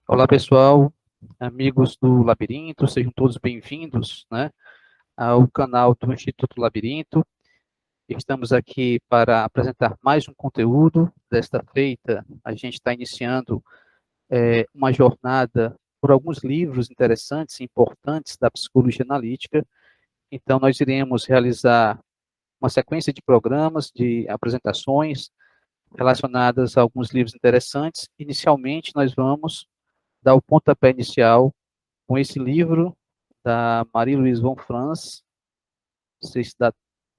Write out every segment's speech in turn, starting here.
Olá, pessoal, amigos do Labirinto, sejam todos bem-vindos, né, ao canal do Instituto Labirinto. Estamos aqui para apresentar mais um conteúdo. Desta feita, a gente está iniciando uma jornada por alguns livros interessantes e importantes da psicologia analítica. Então, nós iremos realizar uma sequência de programas, de apresentações relacionadas a alguns livros interessantes. Inicialmente, nós vamos dar o pontapé inicial com esse livro da Marie-Louise von Franz, não sei se dá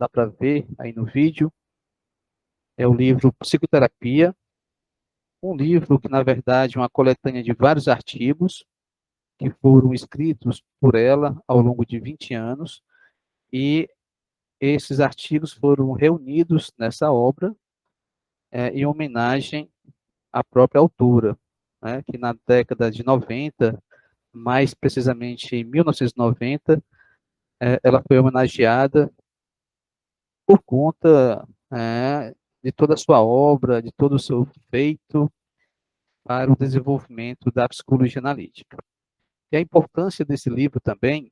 para ver aí no vídeo, é o livro Psicoterapia, um livro que, na verdade, é uma coletânea de vários artigos que foram escritos por ela ao longo de 20 anos, e esses artigos foram reunidos nessa obra em homenagem à própria autora, né, que na década de 90, mais precisamente em 1990, ela foi homenageada por conta de toda a sua obra, de todo o seu feito para o desenvolvimento da psicologia analítica. E a importância desse livro também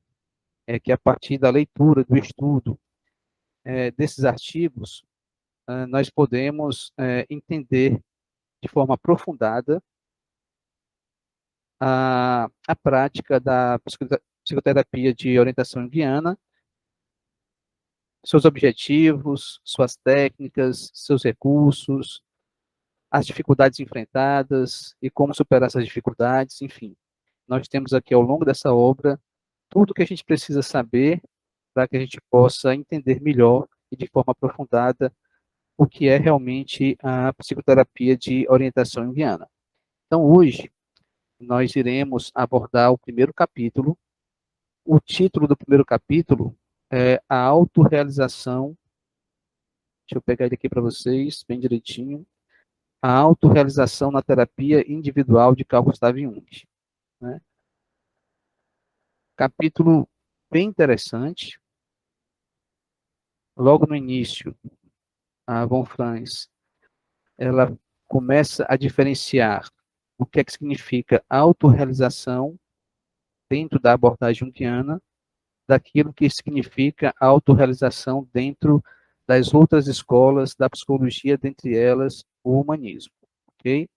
é que, a partir da leitura, do estudo desses artigos, nós podemos entender de forma aprofundada a prática da psicoterapia de orientação junguiana, seus objetivos, suas técnicas, seus recursos, as dificuldades enfrentadas e como superar essas dificuldades, enfim. Nós temos aqui, ao longo dessa obra, tudo o que a gente precisa saber para que a gente possa entender melhor e de forma aprofundada o que é realmente a psicoterapia de orientação junguiana. Então, hoje, nós iremos abordar o primeiro capítulo. O título do primeiro capítulo é A Autorrealização. Deixa eu pegar ele aqui para vocês, bem direitinho. A Autorrealização na Terapia Individual de Carl Gustav Jung. Né? Capítulo bem interessante. Logo no início, a Von Franz, ela começa a diferenciar o que é que significa autorrealização dentro da abordagem junguiana daquilo que significa autorrealização dentro das outras escolas da psicologia, dentre elas o humanismo, ok?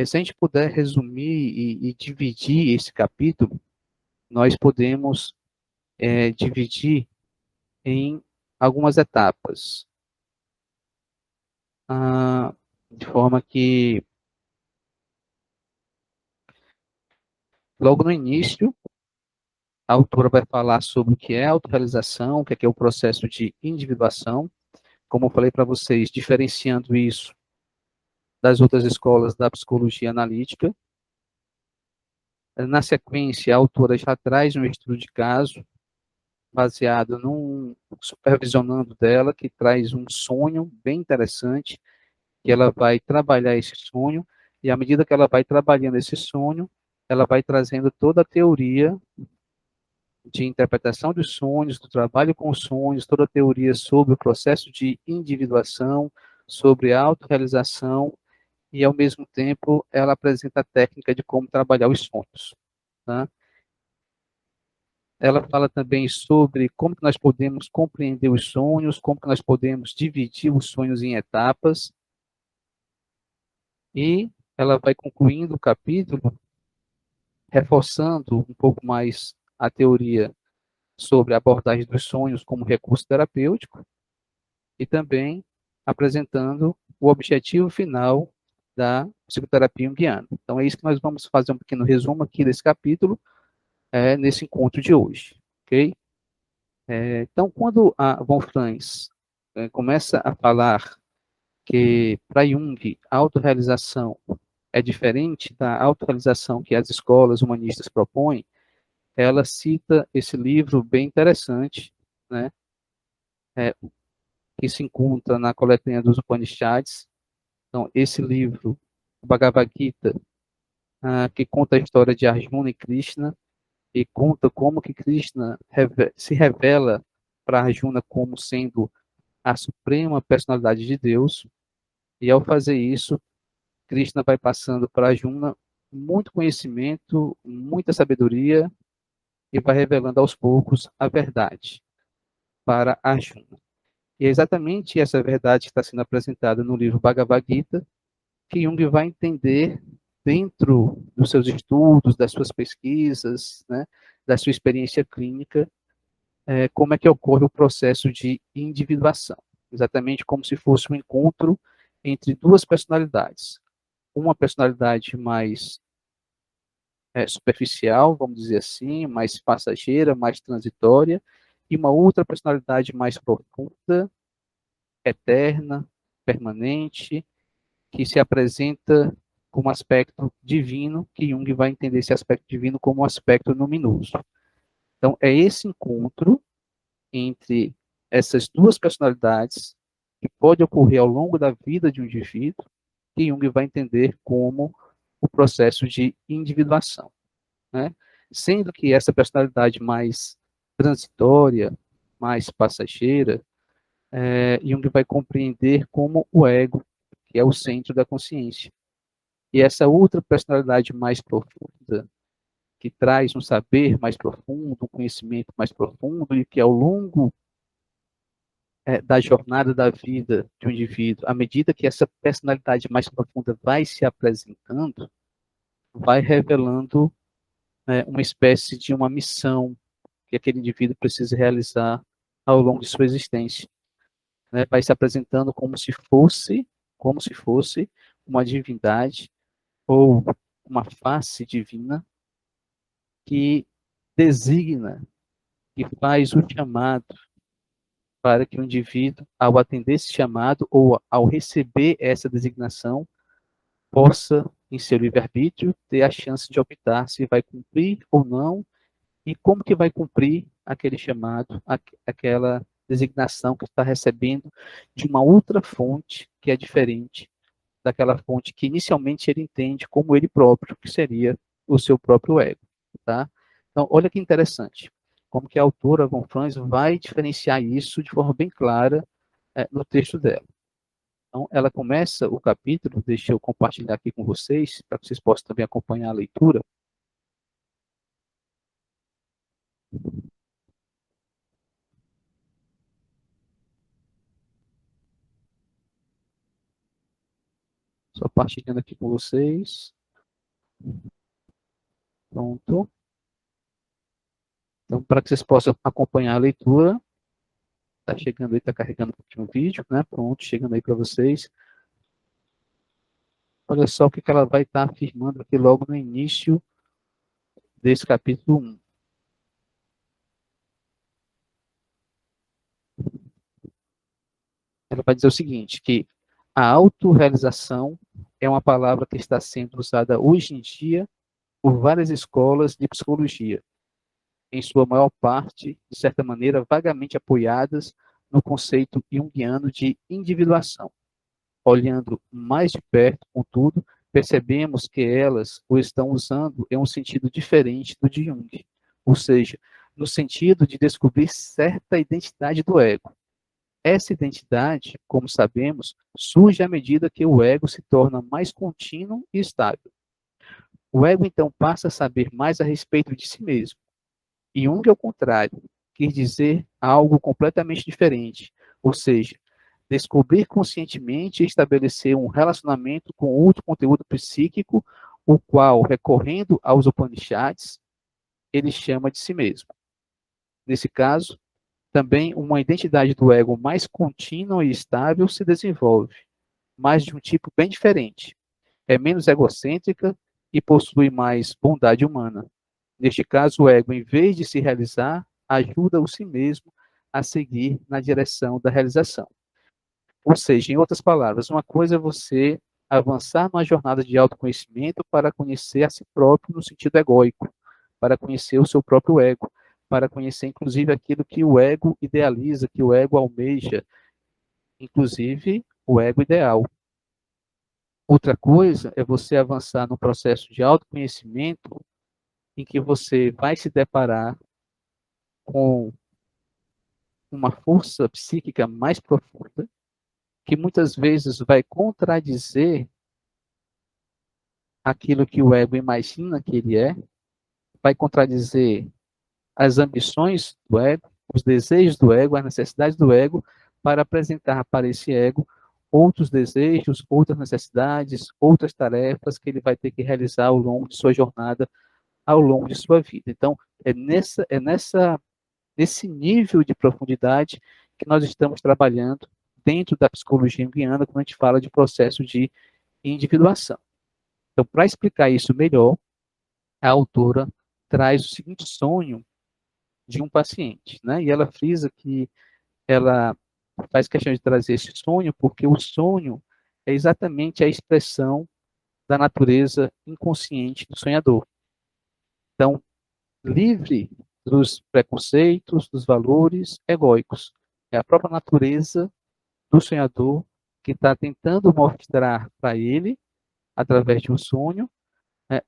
Se a gente puder resumir e dividir esse capítulo, nós podemos dividir em algumas etapas, de forma que, logo no início, a autora vai falar sobre o que é autorrealização, o que é o processo de individuação, como eu falei para vocês, diferenciando isso das outras escolas da psicologia analítica. Na sequência, a autora já traz um estudo de caso, baseado num supervisionando dela, que traz um sonho bem interessante, que ela vai trabalhar esse sonho, e à medida que ela vai trabalhando esse sonho, ela vai trazendo toda a teoria de interpretação dos sonhos, do trabalho com os sonhos, toda a teoria sobre o processo de individuação, sobre a autorrealização, e, ao mesmo tempo, ela apresenta a técnica de como trabalhar os sonhos. Tá? Ela fala também sobre como que nós podemos compreender os sonhos, como que nós podemos dividir os sonhos em etapas, e ela vai concluindo o capítulo reforçando um pouco mais a teoria sobre a abordagem dos sonhos como recurso terapêutico e também apresentando o objetivo final da psicoterapia junguiana. Então, é isso que nós vamos fazer um pequeno resumo aqui desse capítulo, nesse encontro de hoje, ok? Então, quando a Von Franz começa a falar que, para Jung, a autorrealização é diferente da autorrealização que as escolas humanistas propõem, ela cita esse livro bem interessante, né, que se encontra na coletânea dos Upanishads. Então, esse livro, o Bhagavad Gita, que conta a história de Arjuna e Krishna, e conta como que Krishna se revela para Arjuna como sendo a suprema personalidade de Deus, e ao fazer isso, Krishna vai passando para Arjuna muito conhecimento, muita sabedoria, e vai revelando aos poucos a verdade para Arjuna. E é exatamente essa verdade que está sendo apresentada no livro Bhagavad Gita, que Jung vai entender dentro dos seus estudos, das suas pesquisas, né, da sua experiência clínica, como é que ocorre o processo de individuação. Exatamente como se fosse um encontro entre duas personalidades. Uma personalidade mais superficial, vamos dizer assim, mais passageira, mais transitória, e uma outra personalidade mais profunda, eterna, permanente, que se apresenta como aspecto divino, que Jung vai entender esse aspecto divino como um aspecto luminoso. Então, é esse encontro entre essas duas personalidades que pode ocorrer ao longo da vida de um indivíduo, que Jung vai entender como o processo de individuação, né? Sendo que essa personalidade mais transitória, mais passageira, Jung vai compreender como o ego, que é o centro da consciência. E essa outra personalidade mais profunda, que traz um saber mais profundo, um conhecimento mais profundo, e que ao longo da jornada da vida de um indivíduo, à medida que essa personalidade mais profunda vai se apresentando, vai revelando uma espécie de uma missão que aquele indivíduo precisa realizar ao longo de sua existência. Né? Vai se apresentando como se fosse uma divindade ou uma face divina que designa, que faz o chamado para que o indivíduo, ao atender esse chamado ou ao receber essa designação, possa, em seu livre-arbítrio, ter a chance de optar se vai cumprir ou não e como que vai cumprir aquele chamado, aquela designação que está recebendo de uma outra fonte que é diferente daquela fonte que inicialmente ele entende como ele próprio, que seria o seu próprio ego, tá? Então, olha que interessante, como que a autora Von Franz vai diferenciar isso de forma bem clara no texto dela. Então, ela começa o capítulo, deixa eu compartilhar aqui com vocês, para que vocês possam também acompanhar a leitura. Só partilhando aqui com vocês. Pronto. Então, para que vocês possam acompanhar a leitura, está chegando aí, está carregando um pouquinho o vídeo, né? Pronto, chegando aí para vocês. Olha só o que ela vai estar afirmando aqui logo no início desse capítulo 1. Ela vai dizer o seguinte, que a autorrealização é uma palavra que está sendo usada hoje em dia por várias escolas de psicologia, em sua maior parte, de certa maneira, vagamente apoiadas no conceito junguiano de individuação. Olhando mais de perto, contudo, percebemos que elas o estão usando em um sentido diferente do de Jung, ou seja, no sentido de descobrir certa identidade do ego. Essa identidade, como sabemos, surge à medida que o ego se torna mais contínuo e estável. O ego, então, passa a saber mais a respeito de si mesmo. E Jung, ao contrário, quis dizer algo completamente diferente, ou seja, descobrir conscientemente e estabelecer um relacionamento com outro conteúdo psíquico, o qual, recorrendo aos Upanishads, ele chama de si mesmo. Nesse caso, também uma identidade do ego mais contínua e estável se desenvolve, mas de um tipo bem diferente. É menos egocêntrica e possui mais bondade humana. Neste caso, o ego, em vez de se realizar, ajuda o si mesmo a seguir na direção da realização. Ou seja, em outras palavras, uma coisa é você avançar numa jornada de autoconhecimento para conhecer a si próprio no sentido egóico, para conhecer o seu próprio ego, para conhecer inclusive aquilo que o ego idealiza, que o ego almeja, inclusive o ego ideal. Outra coisa é você avançar no processo de autoconhecimento em que você vai se deparar com uma força psíquica mais profunda, que muitas vezes vai contradizer aquilo que o ego imagina que ele é, vai contradizer as ambições do ego, os desejos do ego, as necessidades do ego, para apresentar para esse ego outros desejos, outras necessidades, outras tarefas que ele vai ter que realizar ao longo de sua jornada, ao longo de sua vida. Então, nesse nível de profundidade que nós estamos trabalhando dentro da psicologia junguiana, quando a gente fala de processo de individuação. Então, para explicar isso melhor, a autora traz o seguinte sonho de um paciente, né? E ela frisa que ela faz questão de trazer esse sonho porque o sonho é exatamente a expressão da natureza inconsciente do sonhador. Então, livre dos preconceitos, dos valores egóicos. É a própria natureza do sonhador que está tentando mostrar para ele, através de um sonho,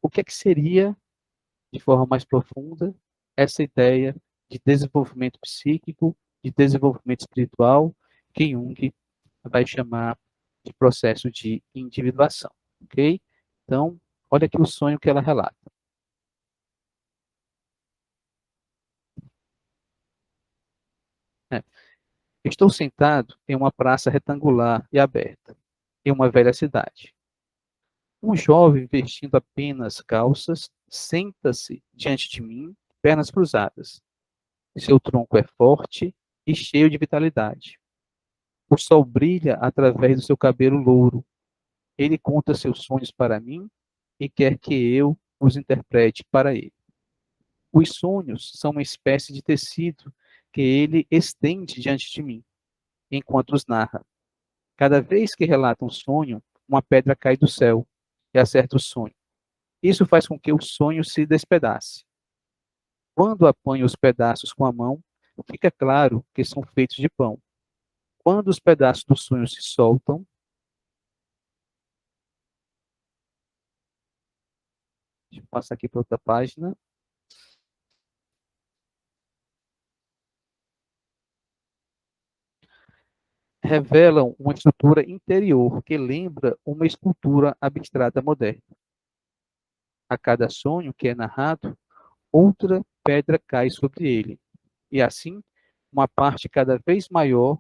o que é que seria, de forma mais profunda, essa ideia de desenvolvimento psíquico, de desenvolvimento espiritual, que Jung vai chamar de processo de individuação, ok? Então, olha aqui o sonho que ela relata. É, estou sentado em uma praça retangular e aberta, em uma velha cidade. Um jovem vestindo apenas calças senta-se diante de mim, pernas cruzadas. Seu tronco é forte e cheio de vitalidade. O sol brilha através do seu cabelo louro. Ele conta seus sonhos para mim e quer que eu os interprete para ele. Os sonhos são uma espécie de tecido que ele estende diante de mim, enquanto os narra. Cada vez que relata um sonho, uma pedra cai do céu e acerta o sonho. Isso faz com que o sonho se despedace. Quando apanho os pedaços com a mão, fica claro que são feitos de pão. Quando os pedaços do sonho se soltam, deixa eu passar aqui para outra página, revelam uma estrutura interior que lembra uma escultura abstrata moderna. A cada sonho que é narrado, outra pedra cai sobre ele, e assim, uma parte cada vez maior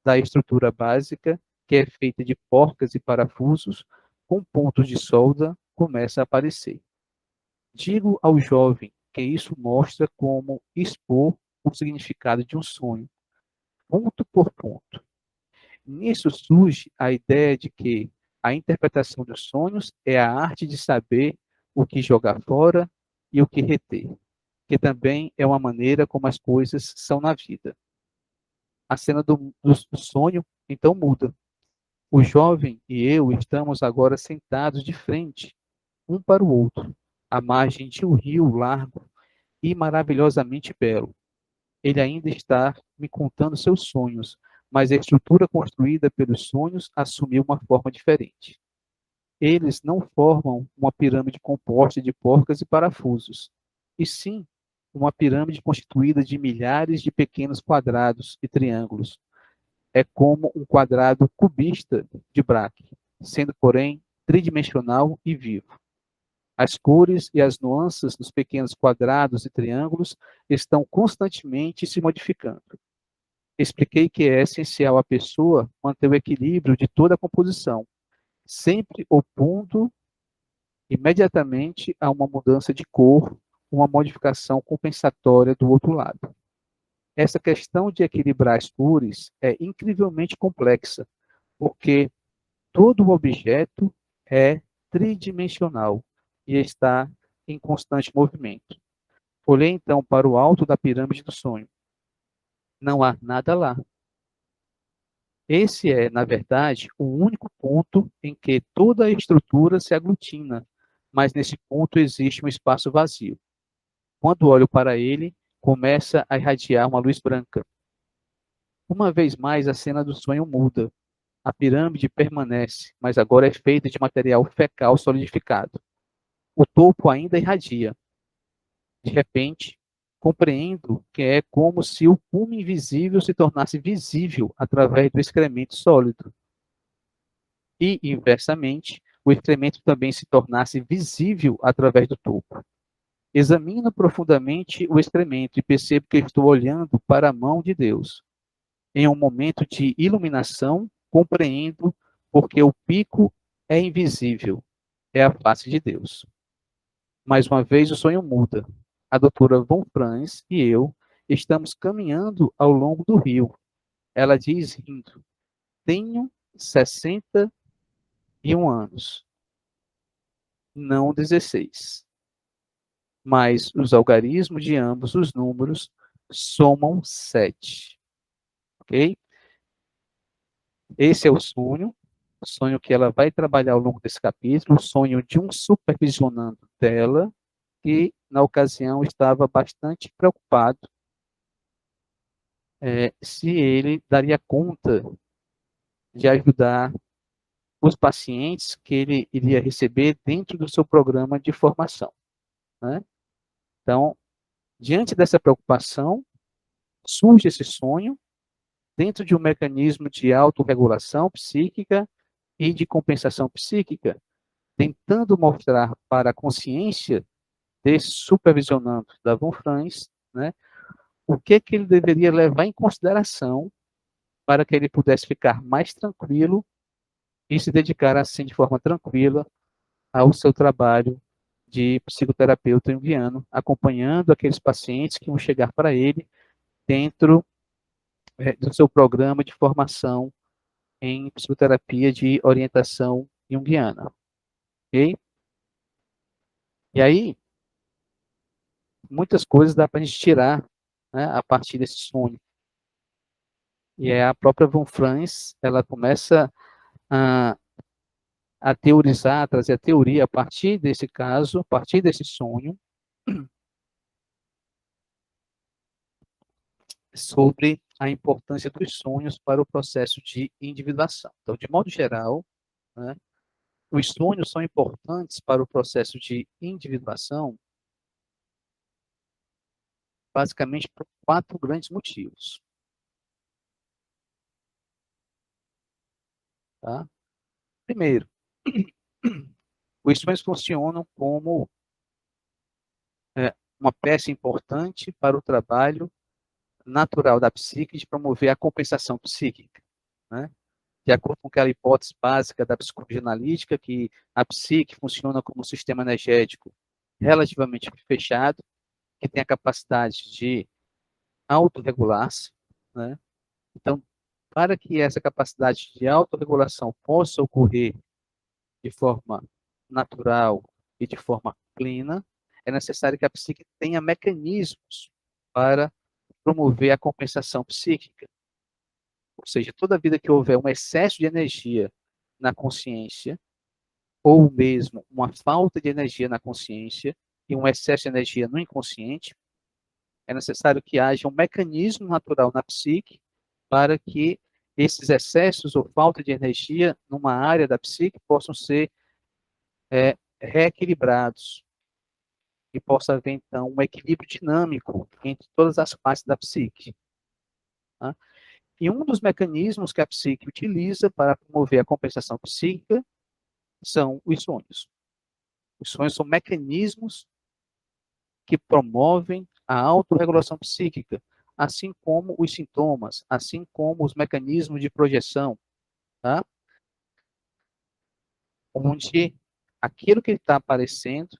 da estrutura básica, que é feita de porcas e parafusos, com pontos de solda, começa a aparecer. Digo ao jovem que isso mostra como expor o significado de um sonho, ponto por ponto. Nisso surge a ideia de que a interpretação dos sonhos é a arte de saber o que jogar fora e o que reter, que também é uma maneira como as coisas são na vida. A cena do sonho, então, muda. O jovem e eu estamos agora sentados de frente, um para o outro, à margem de um rio largo e maravilhosamente belo. Ele ainda está me contando seus sonhos, mas a estrutura construída pelos sonhos assumiu uma forma diferente. Eles não formam uma pirâmide composta de porcas e parafusos, e sim uma pirâmide constituída de milhares de pequenos quadrados e triângulos. É como um quadrado cubista de Braque, sendo, porém, tridimensional e vivo. As cores e as nuances dos pequenos quadrados e triângulos estão constantemente se modificando. Expliquei que é essencial à pessoa manter o equilíbrio de toda a composição, sempre opondo imediatamente a uma mudança de cor, uma modificação compensatória do outro lado. Essa questão de equilibrar as cores é incrivelmente complexa, porque todo o objeto é tridimensional e está em constante movimento. Olhei então para o alto da pirâmide do sonho. Não há nada lá. Esse é, na verdade, o único ponto em que toda a estrutura se aglutina, mas nesse ponto existe um espaço vazio. Quando olho para ele, começa a irradiar uma luz branca. Uma vez mais, a cena do sonho muda. A pirâmide permanece, mas agora é feita de material fecal solidificado. O topo ainda irradia. De repente, compreendo que é como se o cume invisível se tornasse visível através do excremento sólido. E, inversamente, o excremento também se tornasse visível através do topo. Examino profundamente o excremento e percebo que estou olhando para a mão de Deus. Em um momento de iluminação, compreendo porque o pico é invisível, é a face de Deus. Mais uma vez o sonho muda. A doutora Von Franz e eu estamos caminhando ao longo do rio. Ela diz rindo: tenho 61 anos, não 16. Mas os algarismos de ambos os números somam 7. Ok? Esse é o sonho que ela vai trabalhar ao longo desse capítulo, o sonho de um supervisionando dela, que na ocasião estava bastante preocupado se ele daria conta de ajudar os pacientes que ele iria receber dentro do seu programa de formação, né? Então, diante dessa preocupação, surge esse sonho dentro de um mecanismo de autorregulação psíquica e de compensação psíquica, tentando mostrar para a consciência desse supervisionando da Von Franz, né, o que ele deveria levar em consideração para que ele pudesse ficar mais tranquilo e se dedicar assim de forma tranquila ao seu trabalho de psicoterapeuta junguiano, acompanhando aqueles pacientes que vão chegar para ele dentro do seu programa de formação em psicoterapia de orientação junguiana. Ok? E aí, muitas coisas dá para a gente tirar, né, a partir desse sonho. E é a própria Von Franz, ela começa a, a teorizar, a trazer a teoria a partir desse caso, a partir desse sonho, sobre a importância dos sonhos para o processo de individuação. Então, de modo geral, né, os sonhos são importantes para o processo de individuação, basicamente por 4 grandes motivos. Tá? Primeiro, os sonhos funcionam como uma peça importante para o trabalho natural da psique de promover a compensação psíquica, né? De acordo com aquela hipótese básica da psicologia analítica, que a psique funciona como um sistema energético relativamente fechado, que tem a capacidade de autorregular-se, né? Então, para que essa capacidade de autorregulação possa ocorrer de forma natural e de forma plena, é necessário que a psique tenha mecanismos para promover a compensação psíquica. Ou seja, toda vida que houver um excesso de energia na consciência, ou mesmo uma falta de energia na consciência e um excesso de energia no inconsciente, é necessário que haja um mecanismo natural na psique para que esses excessos ou falta de energia numa área da psique possam ser reequilibrados e possa haver, então, um equilíbrio dinâmico entre todas as partes da psique. Tá? E um dos mecanismos que a psique utiliza para promover a compensação psíquica são os sonhos. Os sonhos são mecanismos que promovem a autorregulação psíquica, assim como os sintomas, assim como os mecanismos de projeção, tá? Onde aquilo que está aparecendo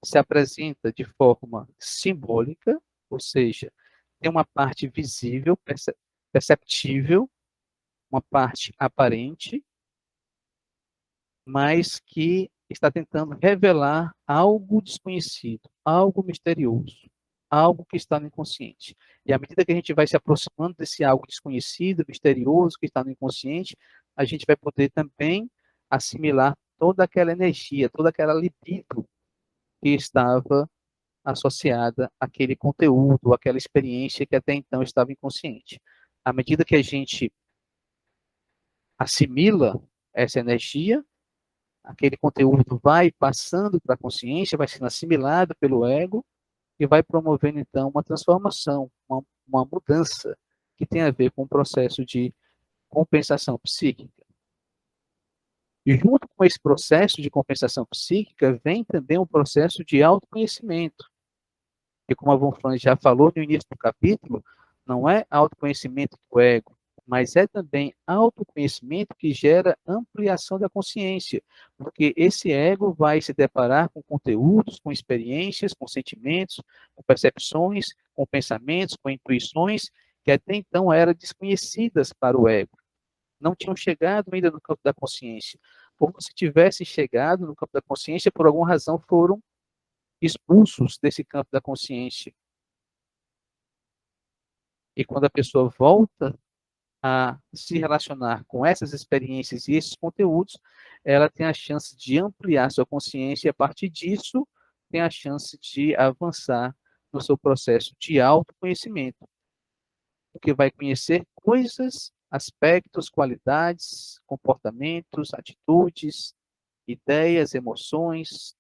se apresenta de forma simbólica, ou seja, tem uma parte visível, perceptível, uma parte aparente, mas que está tentando revelar algo desconhecido, algo misterioso, algo que está no inconsciente. E à medida que a gente vai se aproximando desse algo desconhecido, misterioso que está no inconsciente, a gente vai poder também assimilar toda aquela energia, toda aquela libido que estava associada àquele conteúdo, àquela experiência que até então estava inconsciente. À medida que a gente assimila essa energia, aquele conteúdo vai passando para a consciência, vai sendo assimilado pelo ego e vai promovendo, então, uma transformação, uma mudança que tem a ver com o processo de compensação psíquica. E junto com esse processo de compensação psíquica, vem também um processo de autoconhecimento. E como a Von Franz já falou no início do capítulo, não é autoconhecimento do ego, mas é também autoconhecimento que gera ampliação da consciência, porque esse ego vai se deparar com conteúdos, com experiências, com sentimentos, com percepções, com pensamentos, com intuições, que até então eram desconhecidas para o ego, não tinham chegado ainda no campo da consciência. Ou se tivessem chegado no campo da consciência, por alguma razão foram expulsos desse campo da consciência. E quando a pessoa volta a se relacionar com essas experiências e esses conteúdos, ela tem a chance de ampliar sua consciência e, a partir disso, tem a chance de avançar no seu processo de autoconhecimento, porque vai conhecer coisas, aspectos, qualidades, comportamentos, atitudes, ideias, emoções,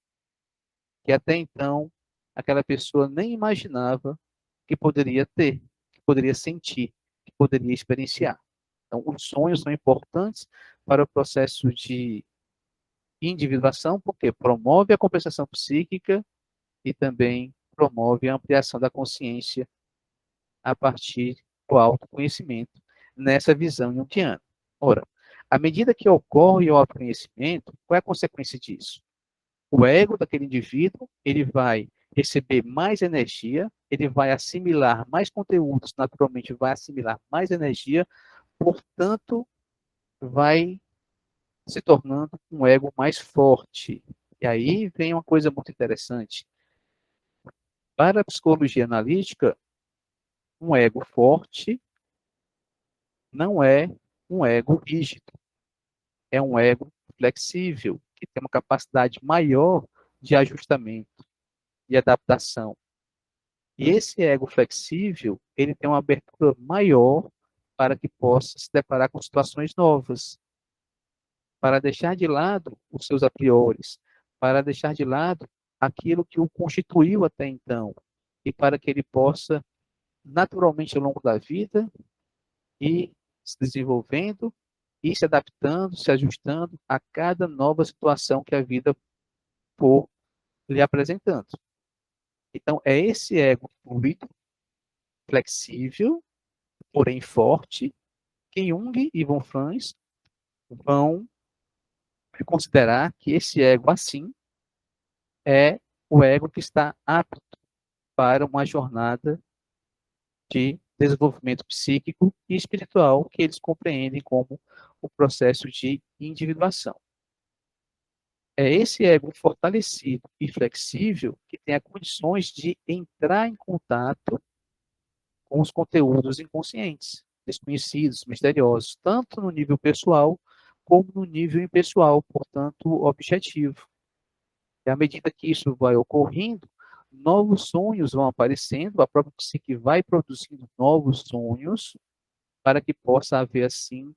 que até então aquela pessoa nem imaginava que poderia ter, que poderia sentir, que poderia experienciar. Então, os sonhos são importantes para o processo de individuação, porque promove a compensação psíquica e também promove a ampliação da consciência a partir do autoconhecimento, nessa visão junguiana. Ora, à medida que ocorre o autoconhecimento, qual é a consequência disso? O ego daquele indivíduo, ele vai receber mais energia, ele vai assimilar mais conteúdos, naturalmente vai assimilar mais energia, portanto, vai se tornando um ego mais forte. E aí vem uma coisa muito interessante. Para a psicologia analítica, um ego forte não é um ego rígido, é um ego flexível, que tem uma capacidade maior de ajustamento, de adaptação. E esse ego flexível, ele tem uma abertura maior para que possa se deparar com situações novas, para deixar de lado os seus a priores, para deixar de lado aquilo que o constituiu até então, e para que ele possa, naturalmente, ao longo da vida, ir se desenvolvendo e se adaptando, se ajustando a cada nova situação que a vida for lhe apresentando. Então, é esse ego fluido, flexível, porém forte, que Jung e Von Franz vão considerar que esse ego, assim, é o ego que está apto para uma jornada de desenvolvimento psíquico e espiritual que eles compreendem como o processo de individuação. É esse ego fortalecido e flexível que tem as condições de entrar em contato com os conteúdos inconscientes, desconhecidos, misteriosos, tanto no nível pessoal como no nível impessoal, portanto, objetivo. E à medida que isso vai ocorrendo, novos sonhos vão aparecendo, a própria psique vai produzindo novos sonhos para que possa haver, assim,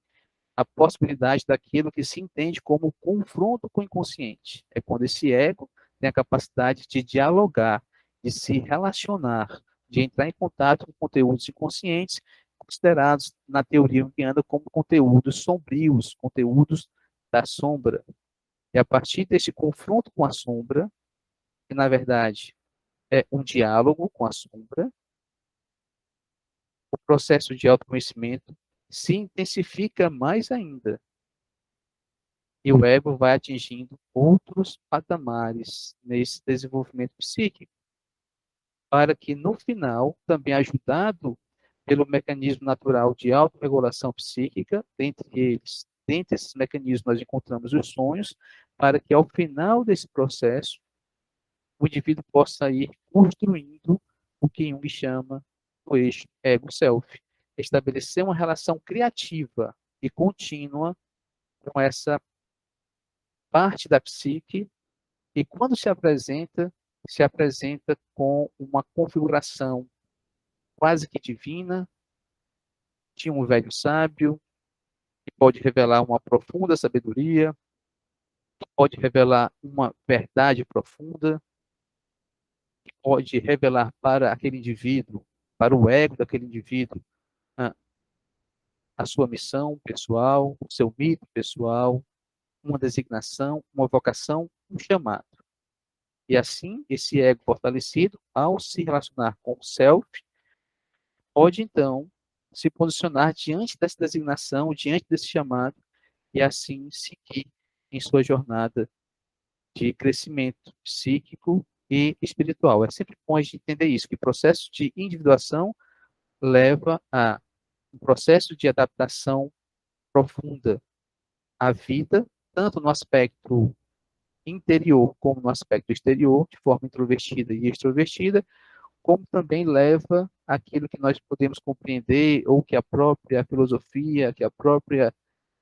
a possibilidade daquilo que se entende como confronto com o inconsciente. É quando esse ego tem a capacidade de dialogar, de se relacionar, de entrar em contato com conteúdos inconscientes, considerados na teoria junguiana como conteúdos sombrios, conteúdos da sombra. E a partir desse confronto com a sombra, que na verdade é um diálogo com a sombra, o processo de autoconhecimento se intensifica mais ainda. E o ego vai atingindo outros patamares nesse desenvolvimento psíquico, para que no final, também ajudado pelo mecanismo natural de autorregulação psíquica, dentre esses mecanismos nós encontramos os sonhos, para que ao final desse processo, o indivíduo possa ir construindo o que Jung chama o eixo ego-self, estabelecer uma relação criativa e contínua com essa parte da psique, e quando se apresenta com uma configuração quase que divina, de um velho sábio, que pode revelar uma profunda sabedoria, que pode revelar uma verdade profunda, que pode revelar para aquele indivíduo, para o ego daquele indivíduo, a sua missão pessoal, o seu mito pessoal, uma designação, uma vocação, um chamado. E assim, esse ego fortalecido, ao se relacionar com o self, pode então se posicionar diante dessa designação, diante desse chamado, e assim seguir em sua jornada de crescimento psíquico e espiritual. É sempre bom a gente entender isso, que o processo de individuação leva a um processo de adaptação profunda à vida, tanto no aspecto interior como no aspecto exterior, de forma introvertida e extrovertida, como também leva aquilo que nós podemos compreender, ou que a própria filosofia, que a própria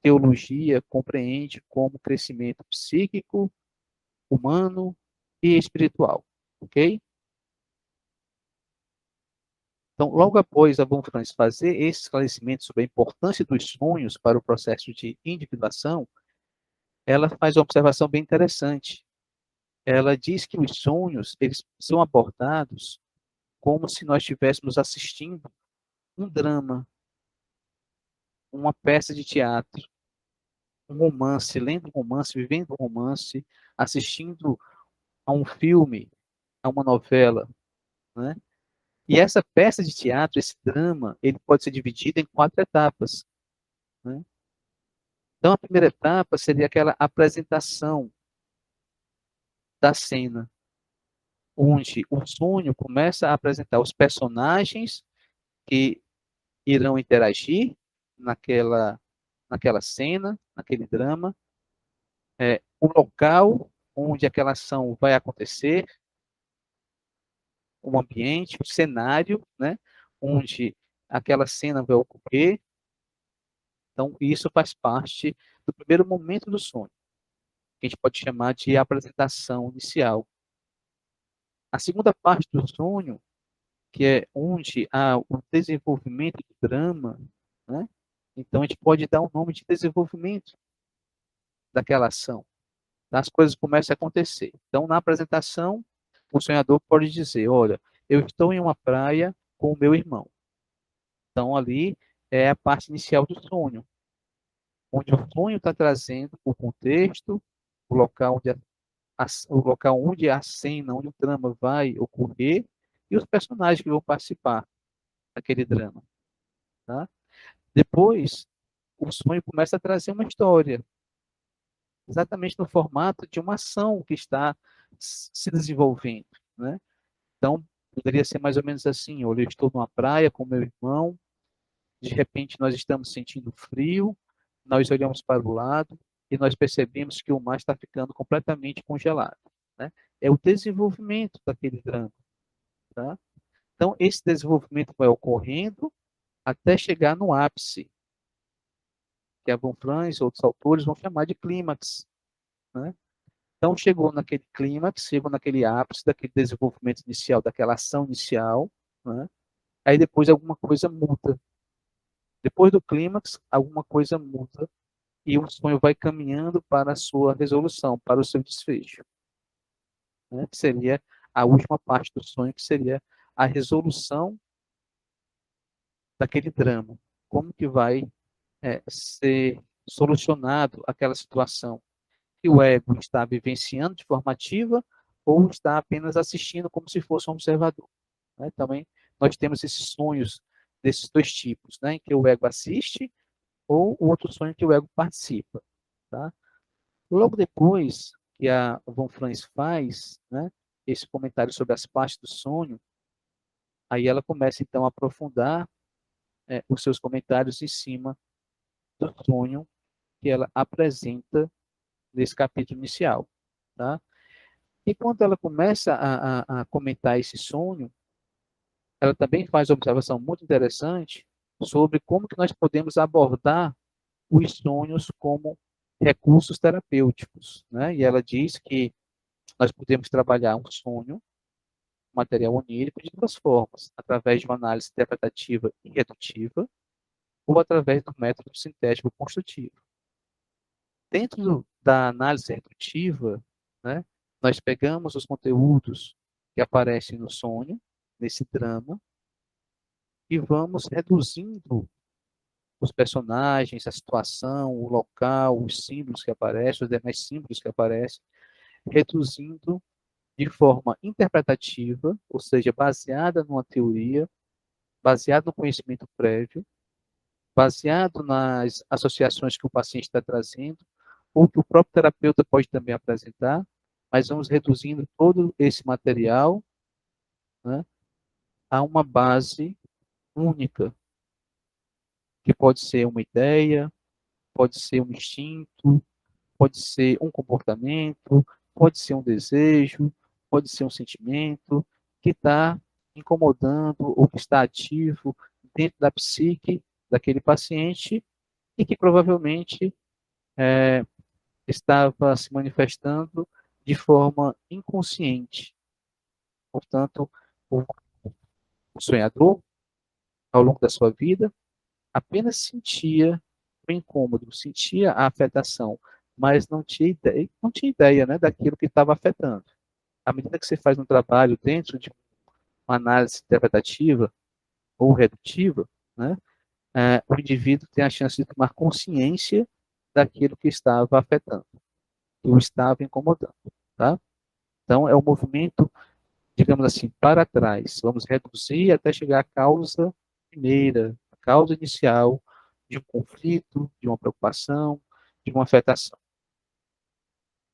teologia compreende como crescimento psíquico, humano e espiritual, ok? Então, logo após a Von Franz fazer esse esclarecimento sobre a importância dos sonhos para o processo de individuação, ela faz uma observação bem interessante. Ela diz que os sonhos, eles são abordados como se nós estivéssemos assistindo um drama, uma peça de teatro, um romance, lendo um romance, vivendo um romance, assistindo a um filme, a uma novela, né? E essa peça de teatro, esse drama, ele pode ser dividido em 4 etapas, né? Então, a primeira etapa seria aquela apresentação da cena, onde o sonho começa a apresentar os personagens que irão interagir naquela cena, naquele drama, o local onde aquela ação vai acontecer, o ambiente, o cenário, né, onde aquela cena vai ocorrer. Então, isso faz parte do primeiro momento do sonho, que a gente pode chamar de apresentação inicial. A segunda parte do sonho, que é onde há o desenvolvimento do drama, né? Então, a gente pode dar um nome de desenvolvimento daquela ação. As coisas começam a acontecer. Então, na apresentação, o sonhador pode dizer: olha, eu estou em uma praia com o meu irmão. Então, ali é a parte inicial do sonho, onde o sonho está trazendo o contexto, o local onde a cena, onde o drama vai ocorrer, e os personagens que vão participar daquele drama. Tá? Depois, o sonho começa a trazer uma história, exatamente no formato de uma ação que está se desenvolvendo, né? Então, poderia ser mais ou menos assim: olha, eu estou numa praia com meu irmão, de repente nós estamos sentindo frio, nós olhamos para o lado e nós percebemos que o mar está ficando completamente congelado, né? É o desenvolvimento daquele drama, tá? Então, esse desenvolvimento vai ocorrendo até chegar no ápice, que a Von Franz e outros autores vão chamar de clímax, né? Então, chegou naquele clímax, chegou naquele ápice daquele desenvolvimento inicial, daquela ação inicial, né? Aí depois alguma coisa muda. Depois do clímax, alguma coisa muda e o sonho vai caminhando para a sua resolução, para o seu desfecho, né? Que seria a última parte do sonho, que seria a resolução daquele drama. Como que vai ser solucionado aquela situação que o ego está vivenciando de forma ativa ou está apenas assistindo como se fosse um observador, né? Também nós temos esses sonhos desses 2 tipos, né? Em que o ego assiste ou o outro sonho que o ego participa, tá? Logo depois que a Von Franz faz, né, esse comentário sobre as partes do sonho, aí ela começa então a aprofundar os seus comentários em cima do sonho que ela apresenta nesse capítulo inicial, tá? E quando ela começa a comentar esse sonho, ela também faz uma observação muito interessante sobre como que nós podemos abordar os sonhos como recursos terapêuticos, né? E ela diz que nós podemos trabalhar um sonho, material onírico, de 2 formas: através de uma análise interpretativa e redutiva, ou através do método sintético construtivo. Dentro da análise redutiva, né, nós pegamos os conteúdos que aparecem no sonho, nesse drama, e vamos reduzindo os personagens, a situação, o local, os símbolos que aparecem, os demais símbolos que aparecem, reduzindo de forma interpretativa, ou seja, baseada numa teoria, baseada no conhecimento prévio, baseado nas associações que o paciente está trazendo, ou que o próprio terapeuta pode também apresentar, mas vamos reduzindo todo esse material, né, a uma base única, que pode ser uma ideia, pode ser um instinto, pode ser um comportamento, pode ser um desejo, pode ser um sentimento que está incomodando ou que está ativo dentro da psique daquele paciente e que provavelmente estava se manifestando de forma inconsciente. Portanto, o sonhador, ao longo da sua vida, apenas sentia o incômodo, sentia a afetação, mas não tinha ideia, né, daquilo que estava afetando. À medida que você faz um trabalho dentro de uma análise interpretativa ou redutiva, né, o indivíduo tem a chance de tomar consciência daquilo que estava afetando, que o estava incomodando, tá? Então, é um movimento, digamos assim, para trás. Vamos reduzir até chegar à causa primeira, a causa inicial de um conflito, de uma preocupação, de uma afetação.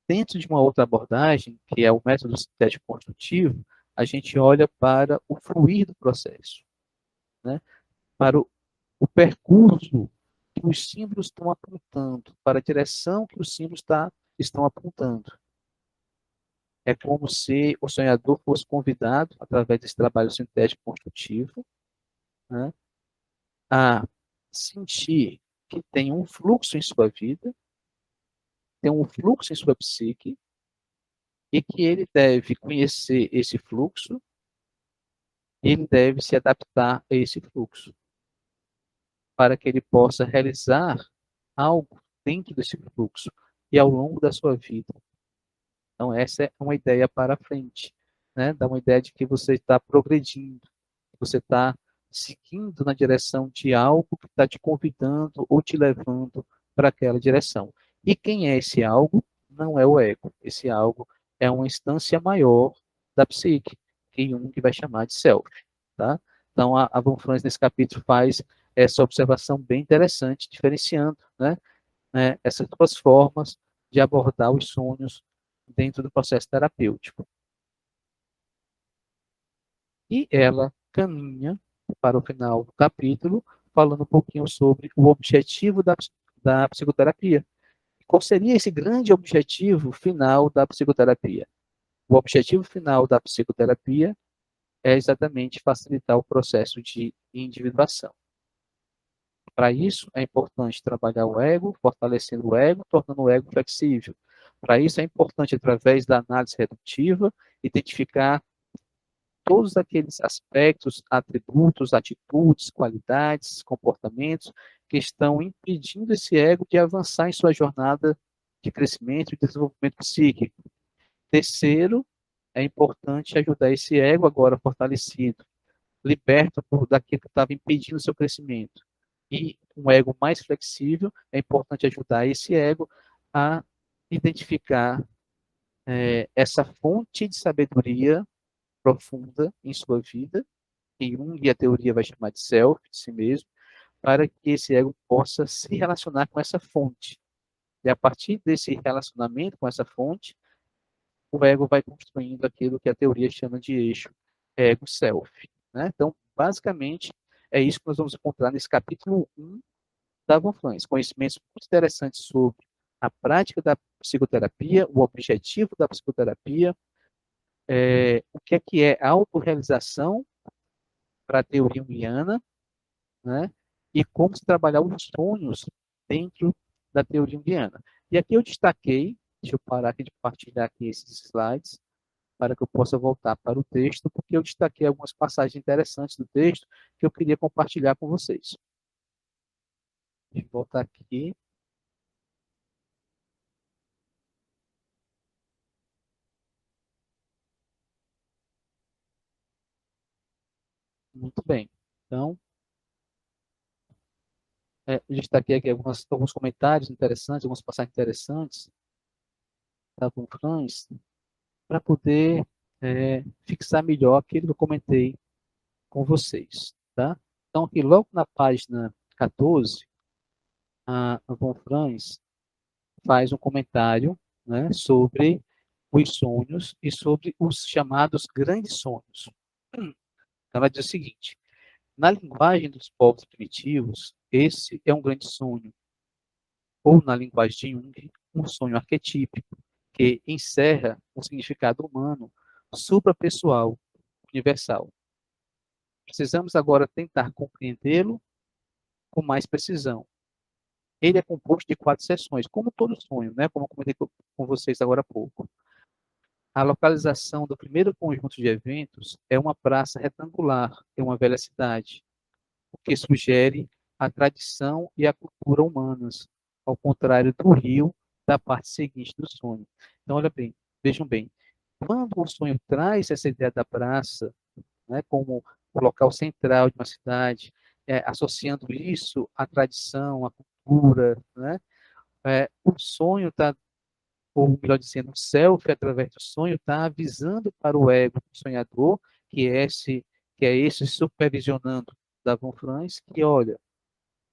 Dentro de uma outra abordagem, que é o método sintético construtivo, a gente olha para o fluir do processo, né? Para o percurso que os símbolos estão apontando, para a direção que os símbolos estão apontando. É como se o sonhador fosse convidado, através desse trabalho sintético construtivo, né, a sentir que tem um fluxo em sua vida, tem um fluxo em sua psique, e que ele deve conhecer esse fluxo, e ele deve se adaptar a esse fluxo, para que ele possa realizar algo dentro desse fluxo e ao longo da sua vida. Então, essa é uma ideia para frente, né? Dá uma ideia de que você está progredindo, que você está seguindo na direção de algo que está te convidando ou te levando para aquela direção. E quem é esse algo? Não é o ego. Esse algo é uma instância maior da psique, que Jung vai chamar de self. Tá? Então, a Von Franz, nesse capítulo, faz essa observação bem interessante, diferenciando, né, essas duas formas de abordar os sonhos dentro do processo terapêutico. E ela caminha para o final do capítulo, falando um pouquinho sobre o objetivo da psicoterapia. Qual seria esse grande objetivo final da psicoterapia? O objetivo final da psicoterapia é exatamente facilitar o processo de individuação. Para isso, é importante trabalhar o ego, fortalecendo o ego, tornando o ego flexível. Para isso, é importante, através da análise redutiva, identificar todos aqueles aspectos, atributos, atitudes, qualidades, comportamentos que estão impedindo esse ego de avançar em sua jornada de crescimento e desenvolvimento psíquico. Terceiro, é importante ajudar esse ego agora fortalecido, liberto daquilo que estava impedindo o seu crescimento. E um ego mais flexível, é importante ajudar esse ego a identificar essa fonte de sabedoria profunda em sua vida, que Jung e a teoria vai chamar de self, de si mesmo, para que esse ego possa se relacionar com essa fonte. E a partir desse relacionamento com essa fonte, o ego vai construindo aquilo que a teoria chama de eixo ego-self. Né? Então, basicamente, é isso que nós vamos encontrar nesse capítulo 1 da Von Franz. Conhecimentos muito interessantes sobre a prática da psicoterapia, o objetivo da psicoterapia, o que é autorrealização para a teoria junguiana, né? E como se trabalhar os sonhos dentro da teoria junguiana. E aqui eu destaquei, deixa eu parar aqui de compartilhar aqui esses slides, para que eu possa voltar para o texto, porque eu destaquei algumas passagens interessantes do texto que eu queria compartilhar com vocês. Deixa eu voltar aqui. Muito bem. Então, destaquei aqui alguns comentários interessantes, algumas passagens interessantes da Von Franz, para poder fixar melhor aquilo que eu comentei com vocês, tá? Então, aqui logo na página 14, a Von Franz faz um comentário, né, sobre os sonhos e sobre os chamados grandes sonhos. Ela diz o seguinte: na linguagem dos povos primitivos, esse é um grande sonho, ou na linguagem de Jung, um sonho arquetípico, que encerra um significado humano, suprapessoal, universal. Precisamos agora tentar compreendê-lo com mais precisão. Ele é composto de 4 seções, como todo sonho, né? Como eu comentei com vocês agora há pouco. A localização do primeiro conjunto de eventos é uma praça retangular em uma velha cidade, o que sugere a tradição e a cultura humanas, ao contrário do rio da parte seguinte do sonho. Então, olha bem, vejam bem, quando o sonho traz essa ideia da praça, né, como o local central de uma cidade, associando isso à tradição, à cultura, né, o sonho está, ou melhor dizendo, o self, através do sonho, está avisando para o ego do sonhador, que é esse supervisionando da Von Franz, que, olha,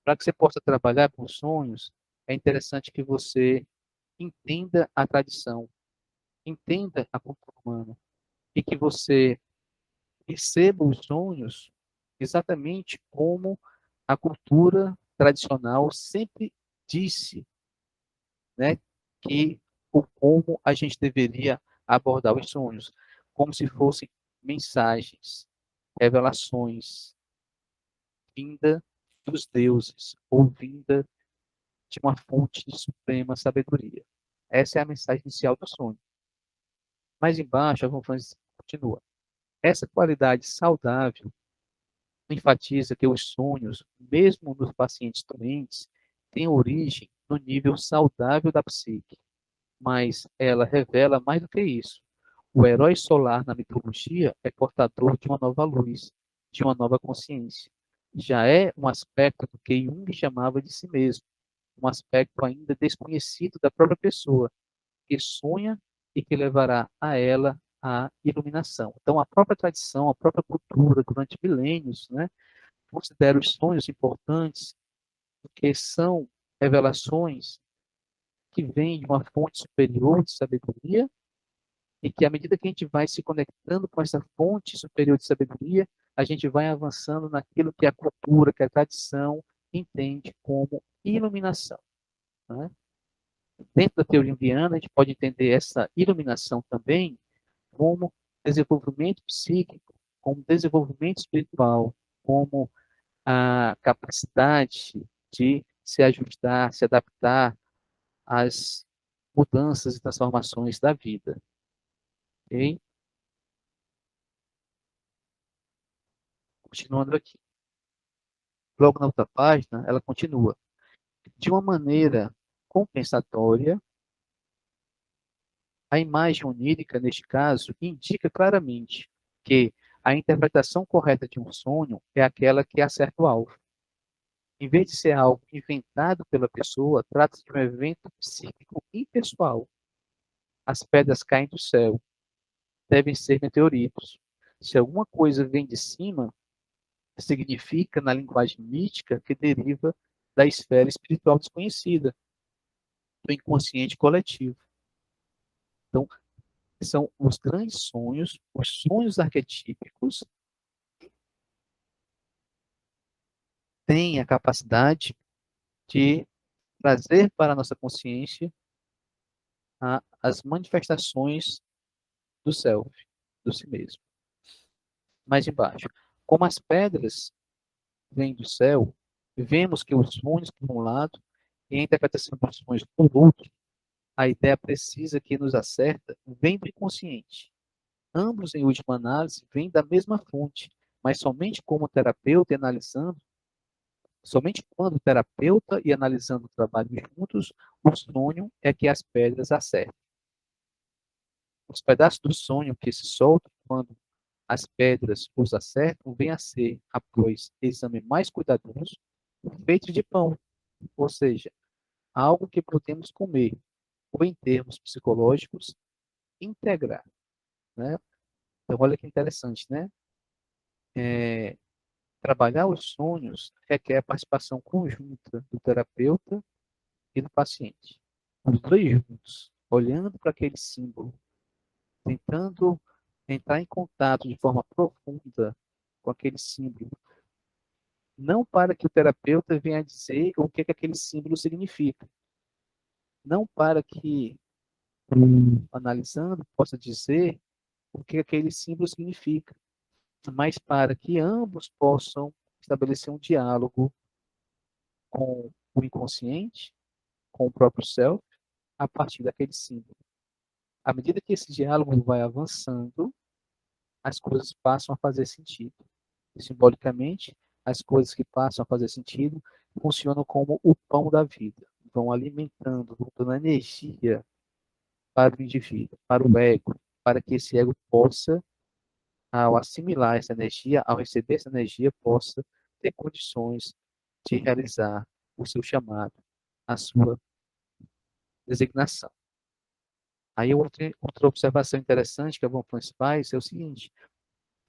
para que você possa trabalhar com sonhos, é interessante que você entenda a tradição, entenda a cultura humana, e que você perceba os sonhos exatamente como a cultura tradicional sempre disse, né, que o como a gente deveria abordar os sonhos, como se fossem mensagens, revelações, vinda dos deuses, ou vinda de uma fonte de suprema sabedoria. Essa é a mensagem inicial do sonho. Mais embaixo, a Von Franz continua. Essa qualidade saudável enfatiza que os sonhos, mesmo nos pacientes doentes, têm origem no nível saudável da psique, mas ela revela mais do que isso. O herói solar na mitologia é portador de uma nova luz, de uma nova consciência. Já é um aspecto do que Jung chamava de si mesmo, um aspecto ainda desconhecido da própria pessoa, que sonha e que levará a ela a iluminação. Então, a própria tradição, a própria cultura, durante milênios, né, considera os sonhos importantes, porque são revelações que vêm de uma fonte superior de sabedoria, e que, à medida que a gente vai se conectando com essa fonte superior de sabedoria, a gente vai avançando naquilo que a cultura, que a tradição entende como iluminação. Né? Dentro da teoria junguiana, a gente pode entender essa iluminação também como desenvolvimento psíquico, como desenvolvimento espiritual, como a capacidade de se ajustar, se adaptar às mudanças e transformações da vida. Ok? Continuando aqui. Logo na outra página, ela continua. De uma maneira compensatória, a imagem onírica, neste caso, indica claramente que a interpretação correta de um sonho é aquela que acerta o alvo. Em vez de ser algo inventado pela pessoa, trata-se de um evento psíquico impessoal. As pedras caem do céu, devem ser meteoritos. Se alguma coisa vem de cima, significa, na linguagem mítica, que deriva da esfera espiritual desconhecida, do inconsciente coletivo. Então, são os grandes sonhos, os sonhos arquetípicos, têm a capacidade de trazer para a nossa consciência as manifestações do self, do si mesmo. Mais embaixo. Como as pedras vêm do céu, vemos que os sonhos, por um lado, e a interpretação dos sonhos, por outro, a ideia precisa que nos acerta vem do inconsciente. Ambos, em última análise, vêm da mesma fonte, mas somente como terapeuta e analisando, somente quando o terapeuta e analisando trabalham juntos, o sonho é que as pedras acertam. Os pedaços do sonho que se soltam quando as pedras os acertam vêm a ser, após exame mais cuidadoso, feito de pão, ou seja, algo que podemos comer, ou em termos psicológicos, integrar, né? Então, olha que interessante, né? É, trabalhar os sonhos requer a participação conjunta do terapeuta e do paciente. Os dois juntos, olhando para aquele símbolo, tentando entrar em contato de forma profunda com aquele símbolo, não para que o terapeuta venha dizer o que aquele símbolo significa, não para que o analisando possa dizer o que aquele símbolo significa, mas para que ambos possam estabelecer um diálogo com o inconsciente, com o próprio self, a partir daquele símbolo. À medida que esse diálogo vai avançando, as coisas passam a fazer sentido. E, simbolicamente, as coisas que passam a fazer sentido funcionam como o pão da vida, vão alimentando, vão dando energia para o indivíduo, para o ego, para que esse ego possa, ao assimilar essa energia, ao receber essa energia, possa ter condições de realizar o seu chamado, a sua designação. Aí outra observação interessante que a Von Franz faz é o seguinte: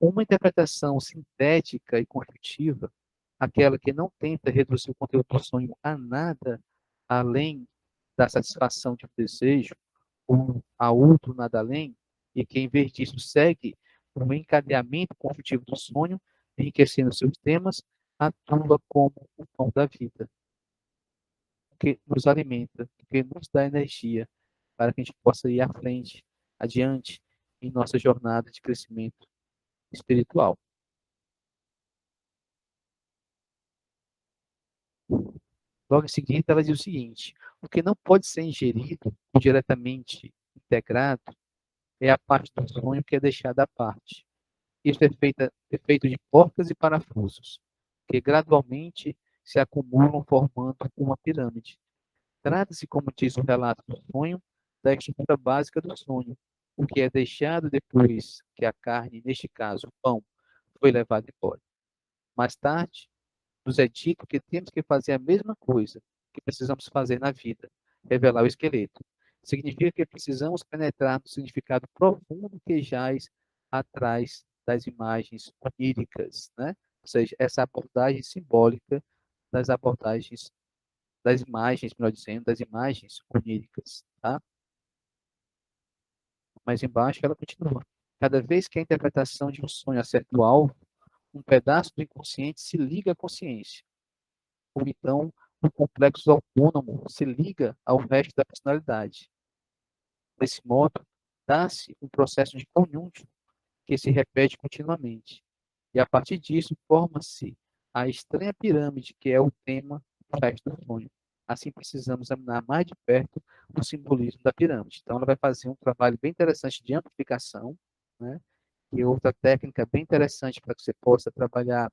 uma interpretação sintética e construtiva, aquela que não tenta reduzir o conteúdo do sonho a nada além da satisfação de um desejo, ou a outro nada além, e que, em vez disso, segue um encadeamento construtivo do sonho, enriquecendo seus temas, atua como o pão da vida, que nos alimenta, que nos dá energia para que a gente possa ir à frente, adiante, em nossa jornada de crescimento espiritual. Logo em seguida, ela diz o seguinte: o que não pode ser ingerido ou diretamente integrado é a parte do sonho que é deixada à parte. Isso é feito de porcas e parafusos, que gradualmente se acumulam formando uma pirâmide. Trata-se, como diz o relato do sonho, da estrutura básica do sonho, o que é deixado depois que a carne, neste caso o pão, foi levado embora. Mais tarde, nos é dito que temos que fazer a mesma coisa que precisamos fazer na vida, revelar o esqueleto. Significa que precisamos penetrar no significado profundo que jaz atrás das imagens oníricas, né? Ou seja, essa abordagem simbólica das abordagens, das imagens, melhor dizendo, das imagens oníricas, tá? Mas embaixo ela continua. Cada vez que a interpretação de um sonho acerta o alvo, um pedaço do inconsciente se liga à consciência, ou então o complexo autônomo se liga ao resto da personalidade. Desse modo, dá-se um processo de conjunto que se repete continuamente. E a partir disso, forma-se a estranha pirâmide que é o tema do resto do sonho. Assim, precisamos examinar mais de perto o simbolismo da pirâmide. Então, ela vai fazer um trabalho bem interessante de amplificação, né? E outra técnica bem interessante para que você possa trabalhar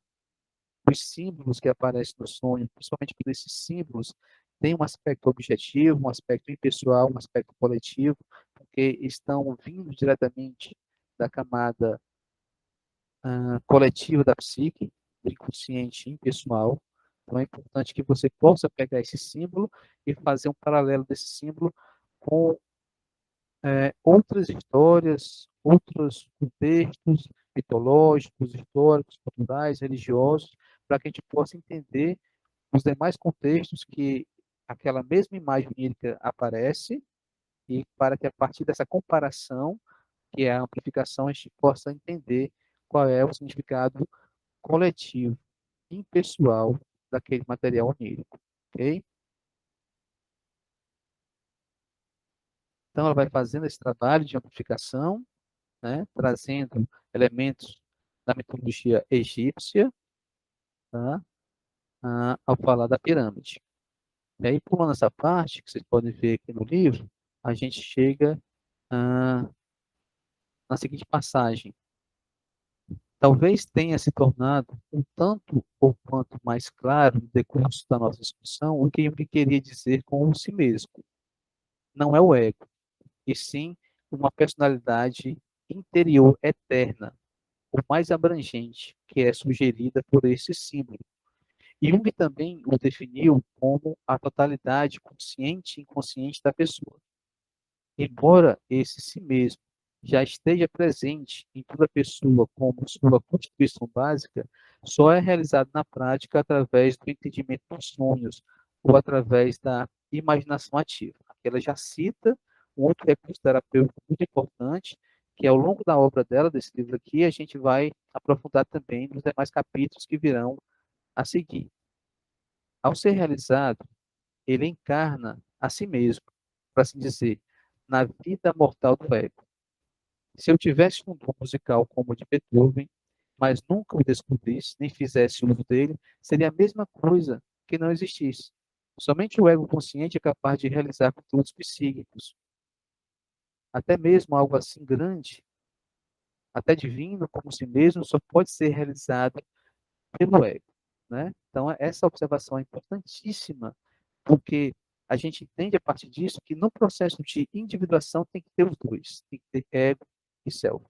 os símbolos que aparecem no sonho, principalmente quando esses símbolos têm um aspecto objetivo, um aspecto impessoal, um aspecto coletivo, porque estão vindo diretamente da camada coletiva da psique, do inconsciente impessoal. Então é importante que você possa pegar esse símbolo e fazer um paralelo desse símbolo com outras histórias, outros contextos mitológicos, históricos, culturais, religiosos, para que a gente possa entender os demais contextos que aquela mesma imagem onírica aparece e para que a partir dessa comparação, que é a amplificação, a gente possa entender qual é o significado coletivo, impessoal daquele material onírico, ok? Então ela vai fazendo esse trabalho de amplificação, né, trazendo elementos da mitologia egípcia, tá, ao falar da pirâmide. E aí, pulando essa parte, que vocês podem ver aqui no livro, a gente chega ah, na seguinte passagem. Talvez tenha se tornado um tanto ou quanto mais claro no decurso da nossa discussão o que eu queria dizer com o si mesmo. Não é o ego, e sim uma personalidade interior eterna, ou mais abrangente, que é sugerida por esse símbolo. Jung também o definiu como a totalidade consciente e inconsciente da pessoa. Embora esse si mesmo já esteja presente em toda pessoa como sua constituição básica, só é realizado na prática através do entendimento dos sonhos ou através da imaginação ativa. Aqui ela já cita um outro recurso terapêutico muito importante, que ao longo da obra dela, desse livro aqui, a gente vai aprofundar também nos demais capítulos que virão a seguir. Ao ser realizado, ele encarna a si mesmo, para assim dizer, na vida mortal do ego. Se eu tivesse um dom musical como o de Beethoven, mas nunca o descobrisse, nem fizesse uso dele, seria a mesma coisa que não existisse. Somente o ego consciente é capaz de realizar conteúdos psíquicos. Até mesmo algo assim grande, até divino como si mesmo, só pode ser realizado pelo ego. Né? Então, essa observação é importantíssima, porque a gente entende a partir disso que no processo de individuação tem que ter os dois, tem que ter ego e self.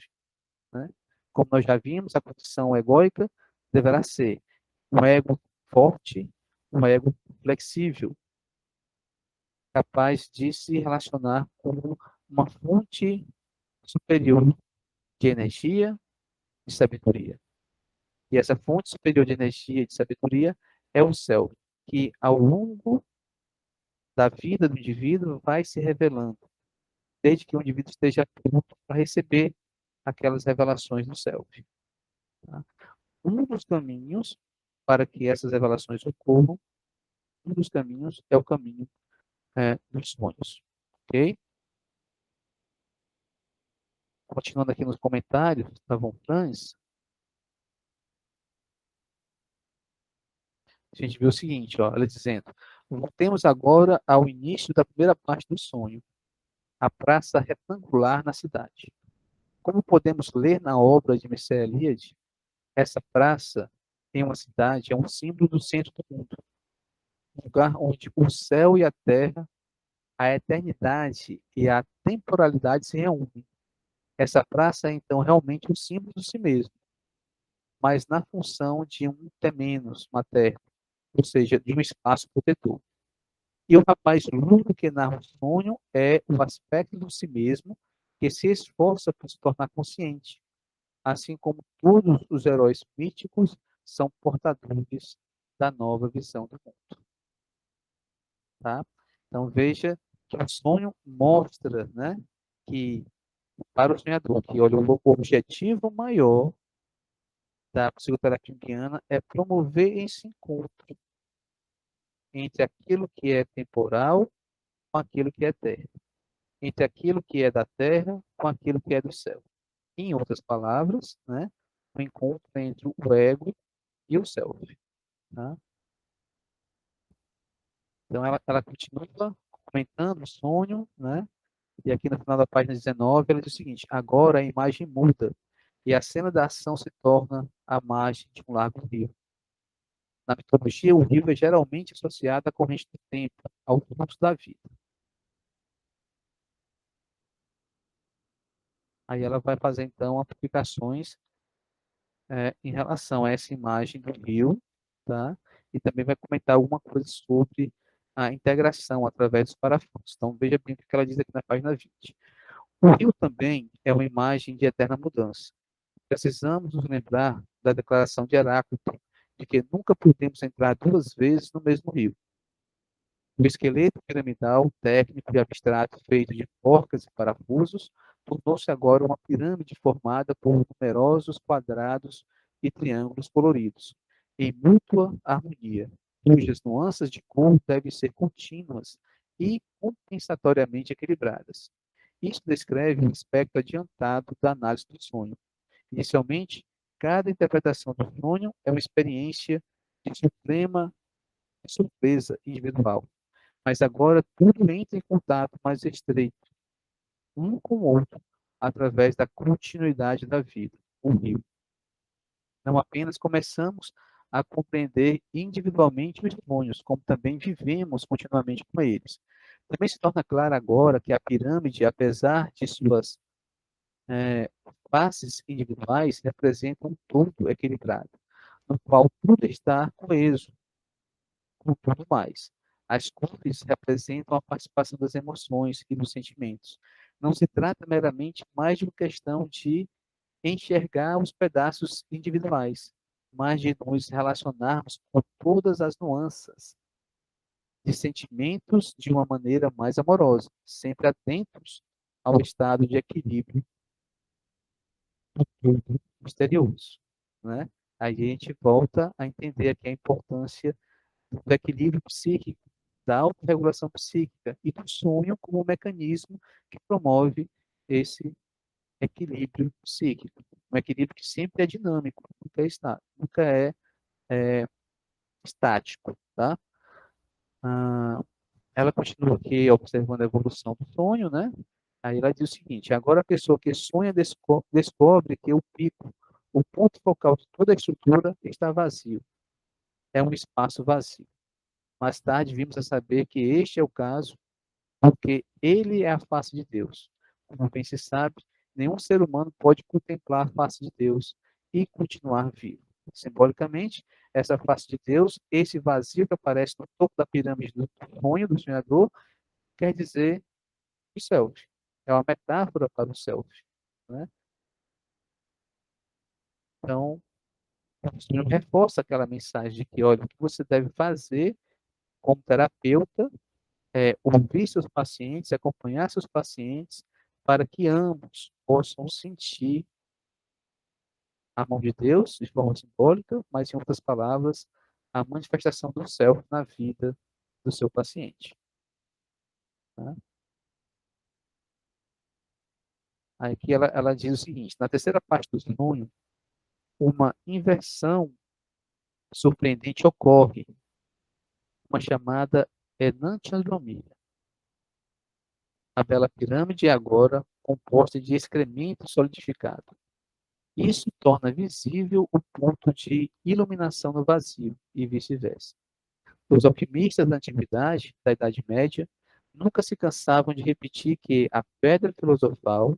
Né? Como nós já vimos, a condição egóica deverá ser um ego forte, um ego flexível, capaz de se relacionar com uma fonte superior de energia e sabedoria. E essa fonte superior de energia e de sabedoria é o céu, que ao longo da vida do indivíduo vai se revelando, desde que o indivíduo esteja pronto para receber aquelas revelações do self. Tá? Um dos caminhos para que essas revelações ocorram, um dos caminhos é o caminho dos sonhos. Ok? Continuando aqui nos comentários da Von Franz, a gente vê o seguinte, ó, ela dizendo: voltemos agora ao início da primeira parte do sonho, a praça retangular na cidade. Como podemos ler na obra de Mircea Eliade, essa praça em uma cidade é um símbolo do centro do mundo, um lugar onde o céu e a terra, a eternidade e a temporalidade se reúnem. Essa praça é então realmente um símbolo de si mesmo, mas na função de um temenos materno, ou seja, de um espaço protetor. E o rapaz louco que narra o sonho é o aspecto do si mesmo que se esforça por se tornar consciente, assim como todos os heróis míticos são portadores da nova visão do mundo. Tá? Então veja que o sonho mostra, né, que para o sonhador, que olha, o objetivo maior da psicoterapia junguiana é promover esse encontro entre aquilo que é temporal com aquilo que é eterno, entre aquilo que é da terra com aquilo que é do céu. Em outras palavras, né, o encontro entre o ego e o self. Tá? Então ela continua comentando o sonho, né? E aqui no final da página 19 ela diz o seguinte: agora a imagem muda e a cena da ação se torna a margem de um largo rio. Na mitologia, o rio é geralmente associado à corrente do tempo, ao fluxo da vida. Aí ela vai fazer, então, aplicações em relação a essa imagem do rio, tá? E também vai comentar alguma coisa sobre a integração através dos parafusos. Então, veja bem o que ela diz aqui na página 20. O rio também é uma imagem de eterna mudança. Precisamos nos lembrar da declaração de Heráclito, de que nunca podemos entrar duas vezes no mesmo rio. O esqueleto piramidal, técnico e abstrato feito de porcas e parafusos, tornou-se agora uma pirâmide formada por numerosos quadrados e triângulos coloridos, em mútua harmonia, cujas nuances de cor devem ser contínuas e compensatoriamente equilibradas. Isso descreve um aspecto adiantado da análise do sonho. Inicialmente, cada interpretação do sonho é uma experiência de suprema surpresa individual, mas agora tudo entra em contato mais estreito, um com o outro, através da continuidade da vida, o rio. Não apenas começamos a compreender individualmente os sonhos, como também vivemos continuamente com eles. Também se torna claro agora que a pirâmide, apesar de suas faces individuais, representa um todo equilibrado, no qual tudo está coeso, e tudo mais. As cores representam a participação das emoções e dos sentimentos. Não se trata meramente mais de uma questão de enxergar os pedaços individuais, mas de nos relacionarmos com todas as nuances de sentimentos de uma maneira mais amorosa, sempre atentos ao estado de equilíbrio do todo misterioso, né? Aí a gente volta a entender aqui a importância do equilíbrio psíquico, da autorregulação psíquica e do sonho como um mecanismo que promove esse equilíbrio psíquico. Um equilíbrio que sempre é dinâmico, nunca é estático, tá? Ah, ela continua aqui observando a evolução do sonho, né? Aí ela diz o seguinte: agora a pessoa que sonha descobre que o pico, o ponto focal de toda a estrutura está vazio. É um espaço vazio. Mais tarde vimos a saber que este é o caso porque ele é a face de Deus. Como bem se sabe, nenhum ser humano pode contemplar a face de Deus e continuar vivo. Simbolicamente, essa face de Deus, esse vazio que aparece no topo da pirâmide do sonho do sonhador, quer dizer o self. É uma metáfora para o self, né? Então, o sonho reforça aquela mensagem de que, olha, o que você deve fazer como terapeuta ouvir seus pacientes, acompanhar seus pacientes, para que ambos possam sentir a mão de Deus de forma simbólica, mas, em outras palavras, a manifestação do céu na vida do seu paciente. Tá? Aí aqui ela diz o seguinte: na terceira parte do sonho, uma inversão surpreendente ocorre, uma chamada enantiodromia. A bela pirâmide é agora composta de excremento solidificado. Isso torna visível o ponto de iluminação no vazio, e vice-versa. Os alquimistas da antiguidade, da Idade Média, nunca se cansavam de repetir que a pedra filosofal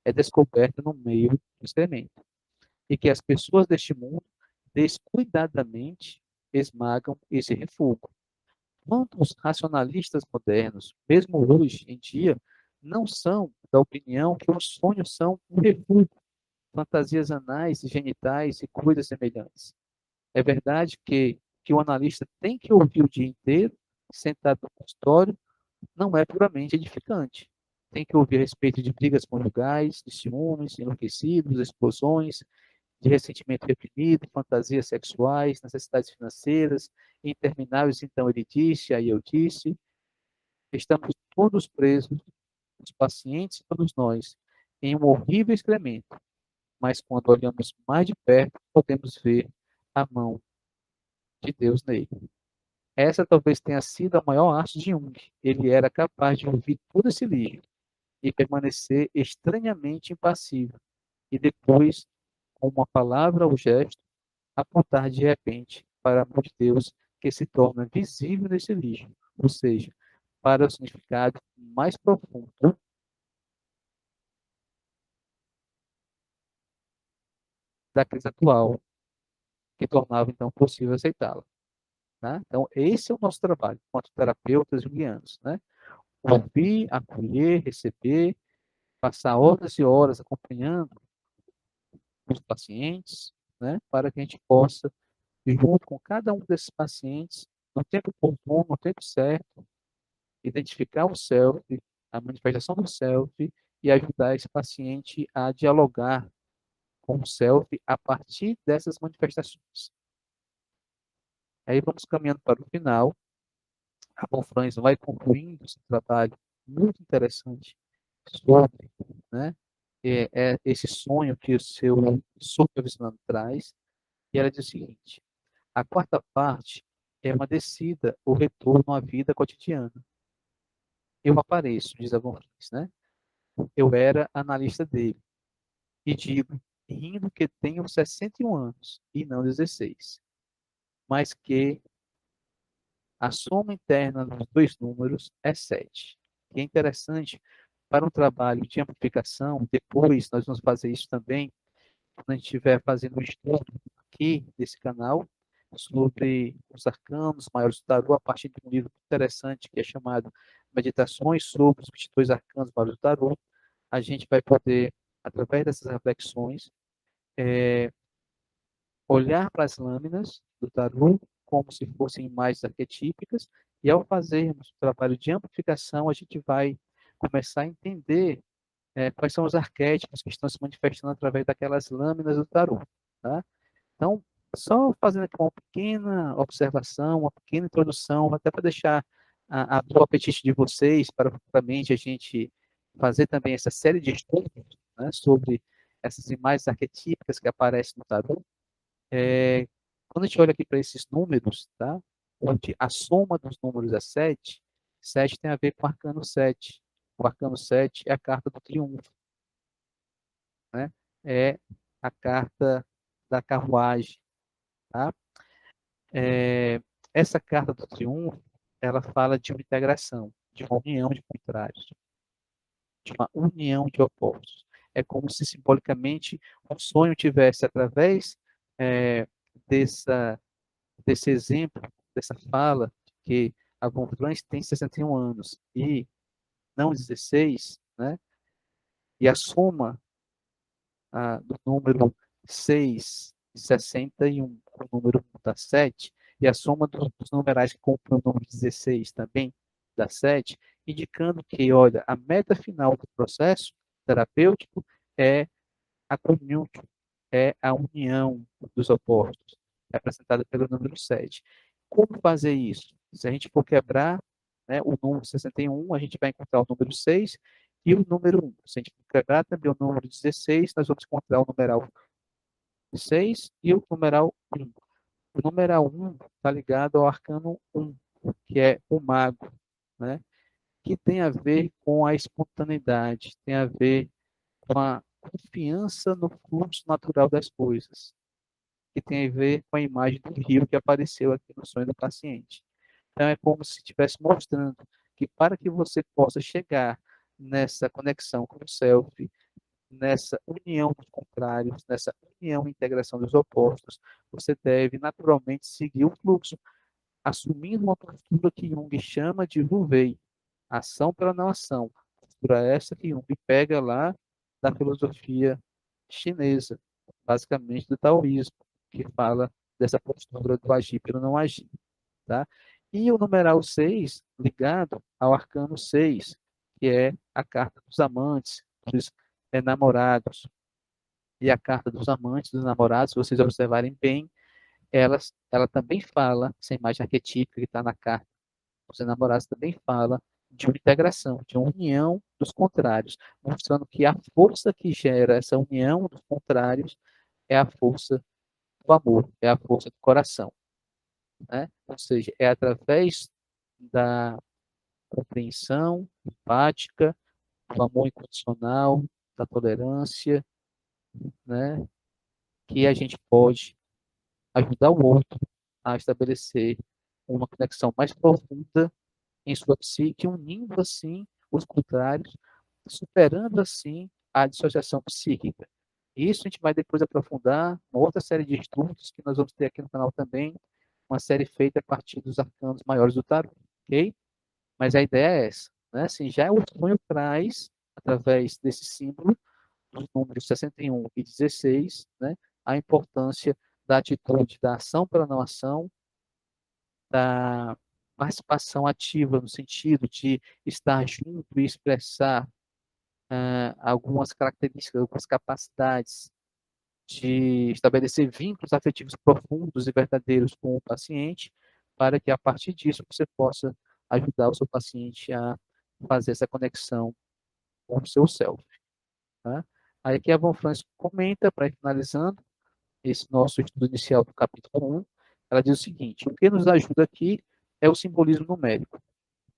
é descoberta no meio do excremento, e que as pessoas deste mundo descuidadamente esmagam esse refúgio. Quantos racionalistas modernos, mesmo hoje em dia, não são da opinião que os sonhos são um refúgio, fantasias anais, genitais e coisas semelhantes? É verdade que o analista tem que ouvir o dia inteiro, sentado no consultório, não é puramente edificante. Tem que ouvir a respeito de brigas conjugais, de ciúmes, enlouquecidos, explosões, de ressentimento reprimido, fantasias sexuais, necessidades financeiras, intermináveis, então ele disse, aí eu disse. Estamos todos presos, os pacientes e todos nós, em um horrível excremento, mas quando olhamos mais de perto, podemos ver a mão de Deus nele. Essa talvez tenha sido a maior arte de Jung. Ele era capaz de ouvir todo esse lixo e permanecer estranhamente impassível, e depois, com uma palavra ou gesto, apontar de repente para a mão de Deus que se torna visível nesse lixo, ou seja, para o significado mais profundo da crise atual, que tornava então possível aceitá-la. Né? Então, esse é o nosso trabalho, enquanto terapeutas junguianos, né? Ouvir, acolher, receber, passar horas e horas acompanhando os pacientes, né? Para que a gente possa, junto com cada um desses pacientes, no tempo oportuno, no tempo certo, identificar o self, a manifestação do self e ajudar esse paciente a dialogar com o self a partir dessas manifestações. Aí vamos caminhando para o final. A Confrães vai concluindo esse trabalho muito interessante sobre, né, esse sonho que o seu supervisionando traz. E ela diz o seguinte: a quarta parte é uma descida, o retorno à vida cotidiana. Eu apareço, diz a Confrães, né? Eu era analista dele. E digo, rindo, que tenho 61 anos e não 16, mas que a soma interna dos dois números é 7. E é interessante, para um trabalho de amplificação, depois nós vamos fazer isso também, quando a gente estiver fazendo um estudo aqui desse canal, sobre os arcanos maiores do tarô, a partir de um livro interessante que é chamado Meditações sobre os 22 arcanos maiores do tarô. A gente vai poder, através dessas reflexões, olhar para as lâminas do tarô como se fossem imagens arquetípicas, e ao fazermos o trabalho de amplificação, a gente vai começar a entender quais são os arquétipos que estão se manifestando através daquelas lâminas do tarô. Tá? Então, só fazendo aqui uma pequena observação, uma pequena introdução, até para deixar o apetite de vocês, para futuramente a gente fazer também essa série de estudos, né, sobre essas imagens arquetípicas que aparecem no tarô. Quando a gente olha aqui para esses números, tá? Onde a soma dos números é 7, 7 tem a ver com o arcano 7. O arcano 7 é a carta do triunfo, né? É a carta da carruagem, tá? Essa carta do triunfo, ela fala de uma integração, de uma união de contrários, de uma união de opostos. É como se simbolicamente um sonho tivesse, através dessa desse exemplo, dessa fala, que a Von Franz tem 61 anos e não 16, né? E a soma do número 6 de 61 com o número 1 dá 7, e a soma dos numerais que compõem o número 16 também dá 7, indicando que, olha, a meta final do processo terapêutico é a comunhão, é a união dos opostos, representada pelo número 7. Como fazer isso? Se a gente for quebrar, né, o número 61, a gente vai encontrar o número 6 e o número 1. Se a gente for quebrar também o número 16, nós vamos encontrar o numeral 6 e o numeral 1. O numeral 1 está ligado ao arcano 1, que é o mago, né? Que tem a ver com a espontaneidade, tem a ver com a confiança no fluxo natural das coisas, que tem a ver com a imagem do rio que apareceu aqui no sonho do paciente. Então, é como se estivesse mostrando que para que você possa chegar nessa conexão com o self, nessa união dos contrários, nessa união e integração dos opostos, você deve naturalmente seguir o fluxo, assumindo uma postura que Jung chama de Wu-Wei, ação pela não ação. Postura essa que Jung pega lá da filosofia chinesa, basicamente do taoísmo, que fala dessa postura do agir pelo não agir. Tá? E o numeral 6, ligado ao arcano 6, que é a carta dos amantes, dos namorados. E a carta dos amantes, dos namorados, se vocês observarem bem, ela também fala, essa imagem arquetípica que está na carta dos namorados também fala de uma integração, de uma união dos contrários, mostrando que a força que gera essa união dos contrários é a força do amor, é a força do coração. Né? Ou seja, é através da compreensão empática, do amor incondicional, da tolerância, né, que a gente pode ajudar o outro a estabelecer uma conexão mais profunda em sua psique, unindo assim os contrários, superando assim a dissociação psíquica. Isso a gente vai depois aprofundar uma outra série de estudos que nós vamos ter aqui no canal também, uma série feita a partir dos arcanos maiores do tarot, ok? Mas a ideia é essa, né? Assim, já o sonho traz, através desse símbolo, dos números 61 e 16, né, a importância da atitude, da ação pela não ação, da participação ativa, no sentido de estar junto e expressar algumas características, algumas capacidades de estabelecer vínculos afetivos profundos e verdadeiros com o paciente, para que a partir disso você possa ajudar o seu paciente a fazer essa conexão com o seu self. Tá? Aí aqui a Von Franz comenta, para ir finalizando, esse nosso estudo inicial do capítulo 1, ela diz o seguinte: o que nos ajuda aqui é o simbolismo numérico.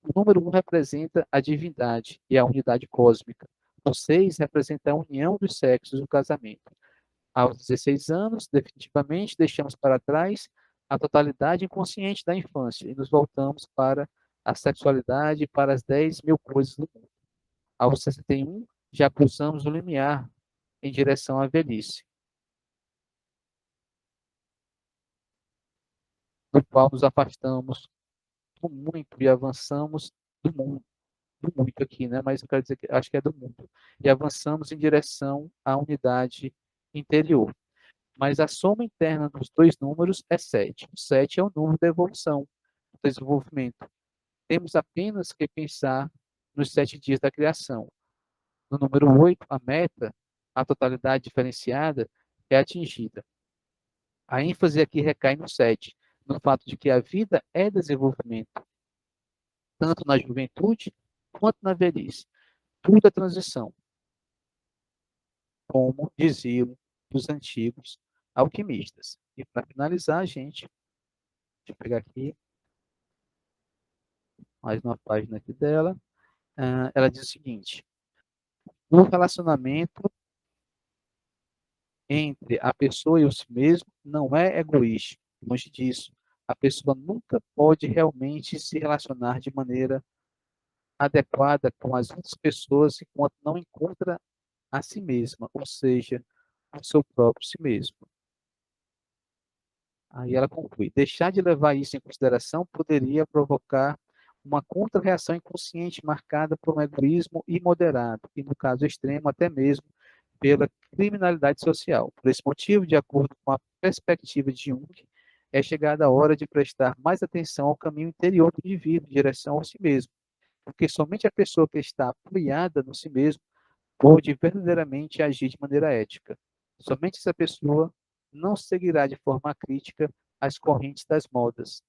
O número 1 representa a divindade e a unidade cósmica. O 6 representa a união dos sexos e o casamento. Aos 16 anos, definitivamente deixamos para trás a totalidade inconsciente da infância e nos voltamos para a sexualidade e para as 10.000 coisas do mundo. Aos 61, já cruzamos o limiar em direção à velhice. do qual nos afastamos do muito e avançamos do mundo, do muito aqui, né? Mas eu quero dizer que acho que é do mundo. E avançamos em direção à unidade interior. Mas a soma interna dos dois números é 7. O 7 é o número da evolução, do desenvolvimento. Temos apenas que pensar nos 7 dias da criação. No número 8, a meta, a totalidade diferenciada, é atingida. A ênfase aqui recai no 7, no fato de que a vida é desenvolvimento, tanto na juventude quanto na velhice. Tudo é transição, como diziam os antigos alquimistas. E para finalizar, gente, deixa eu pegar aqui mais uma página aqui dela. Ela diz o seguinte: o relacionamento entre a pessoa e o si mesmo não é egoísta. Longe disso. A pessoa nunca pode realmente se relacionar de maneira adequada com as outras pessoas enquanto não encontra a si mesma, ou seja, o seu próprio si mesmo. Aí ela conclui: deixar de levar isso em consideração poderia provocar uma contra-reação inconsciente marcada por um egoísmo imoderado, e, no caso extremo, até mesmo pela criminalidade social. Por esse motivo, de acordo com a perspectiva de Jung, é chegada a hora de prestar mais atenção ao caminho interior do indivíduo em direção ao si mesmo, porque somente a pessoa que está apoiada no si mesmo pode verdadeiramente agir de maneira ética. Somente essa pessoa não seguirá de forma crítica as correntes das modas,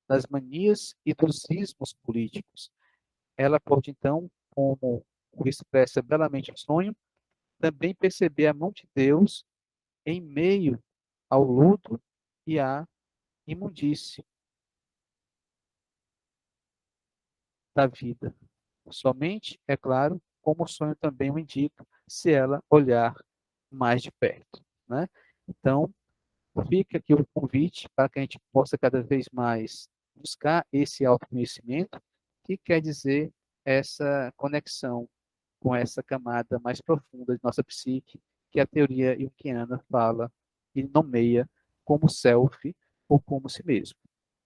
das manias e dos ismos políticos. Ela pode, então, como o expressa belamente o sonho, também perceber a mão de Deus em meio ao luto e à imundície da vida. Somente, é claro, como o sonho também o indica, se ela olhar mais de perto, né? Então, fica aqui o convite para que a gente possa cada vez mais buscar esse autoconhecimento, que quer dizer essa conexão com essa camada mais profunda de nossa psique, que a teoria junguiana fala e nomeia como self ou como si mesmo.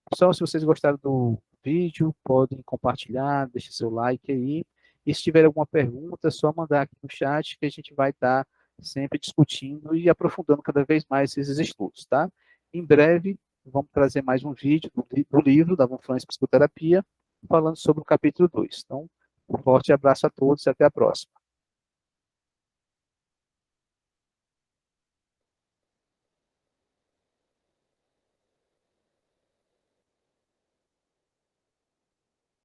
Pessoal, se vocês gostaram do vídeo, podem compartilhar, deixar seu like aí. E se tiver alguma pergunta, é só mandar aqui no chat que a gente vai estar sempre discutindo e aprofundando cada vez mais esses estudos, tá? Em breve, vamos trazer mais um vídeo do livro da Von Franz Psicoterapia, falando sobre o capítulo 2. Então, um forte abraço a todos e até a próxima.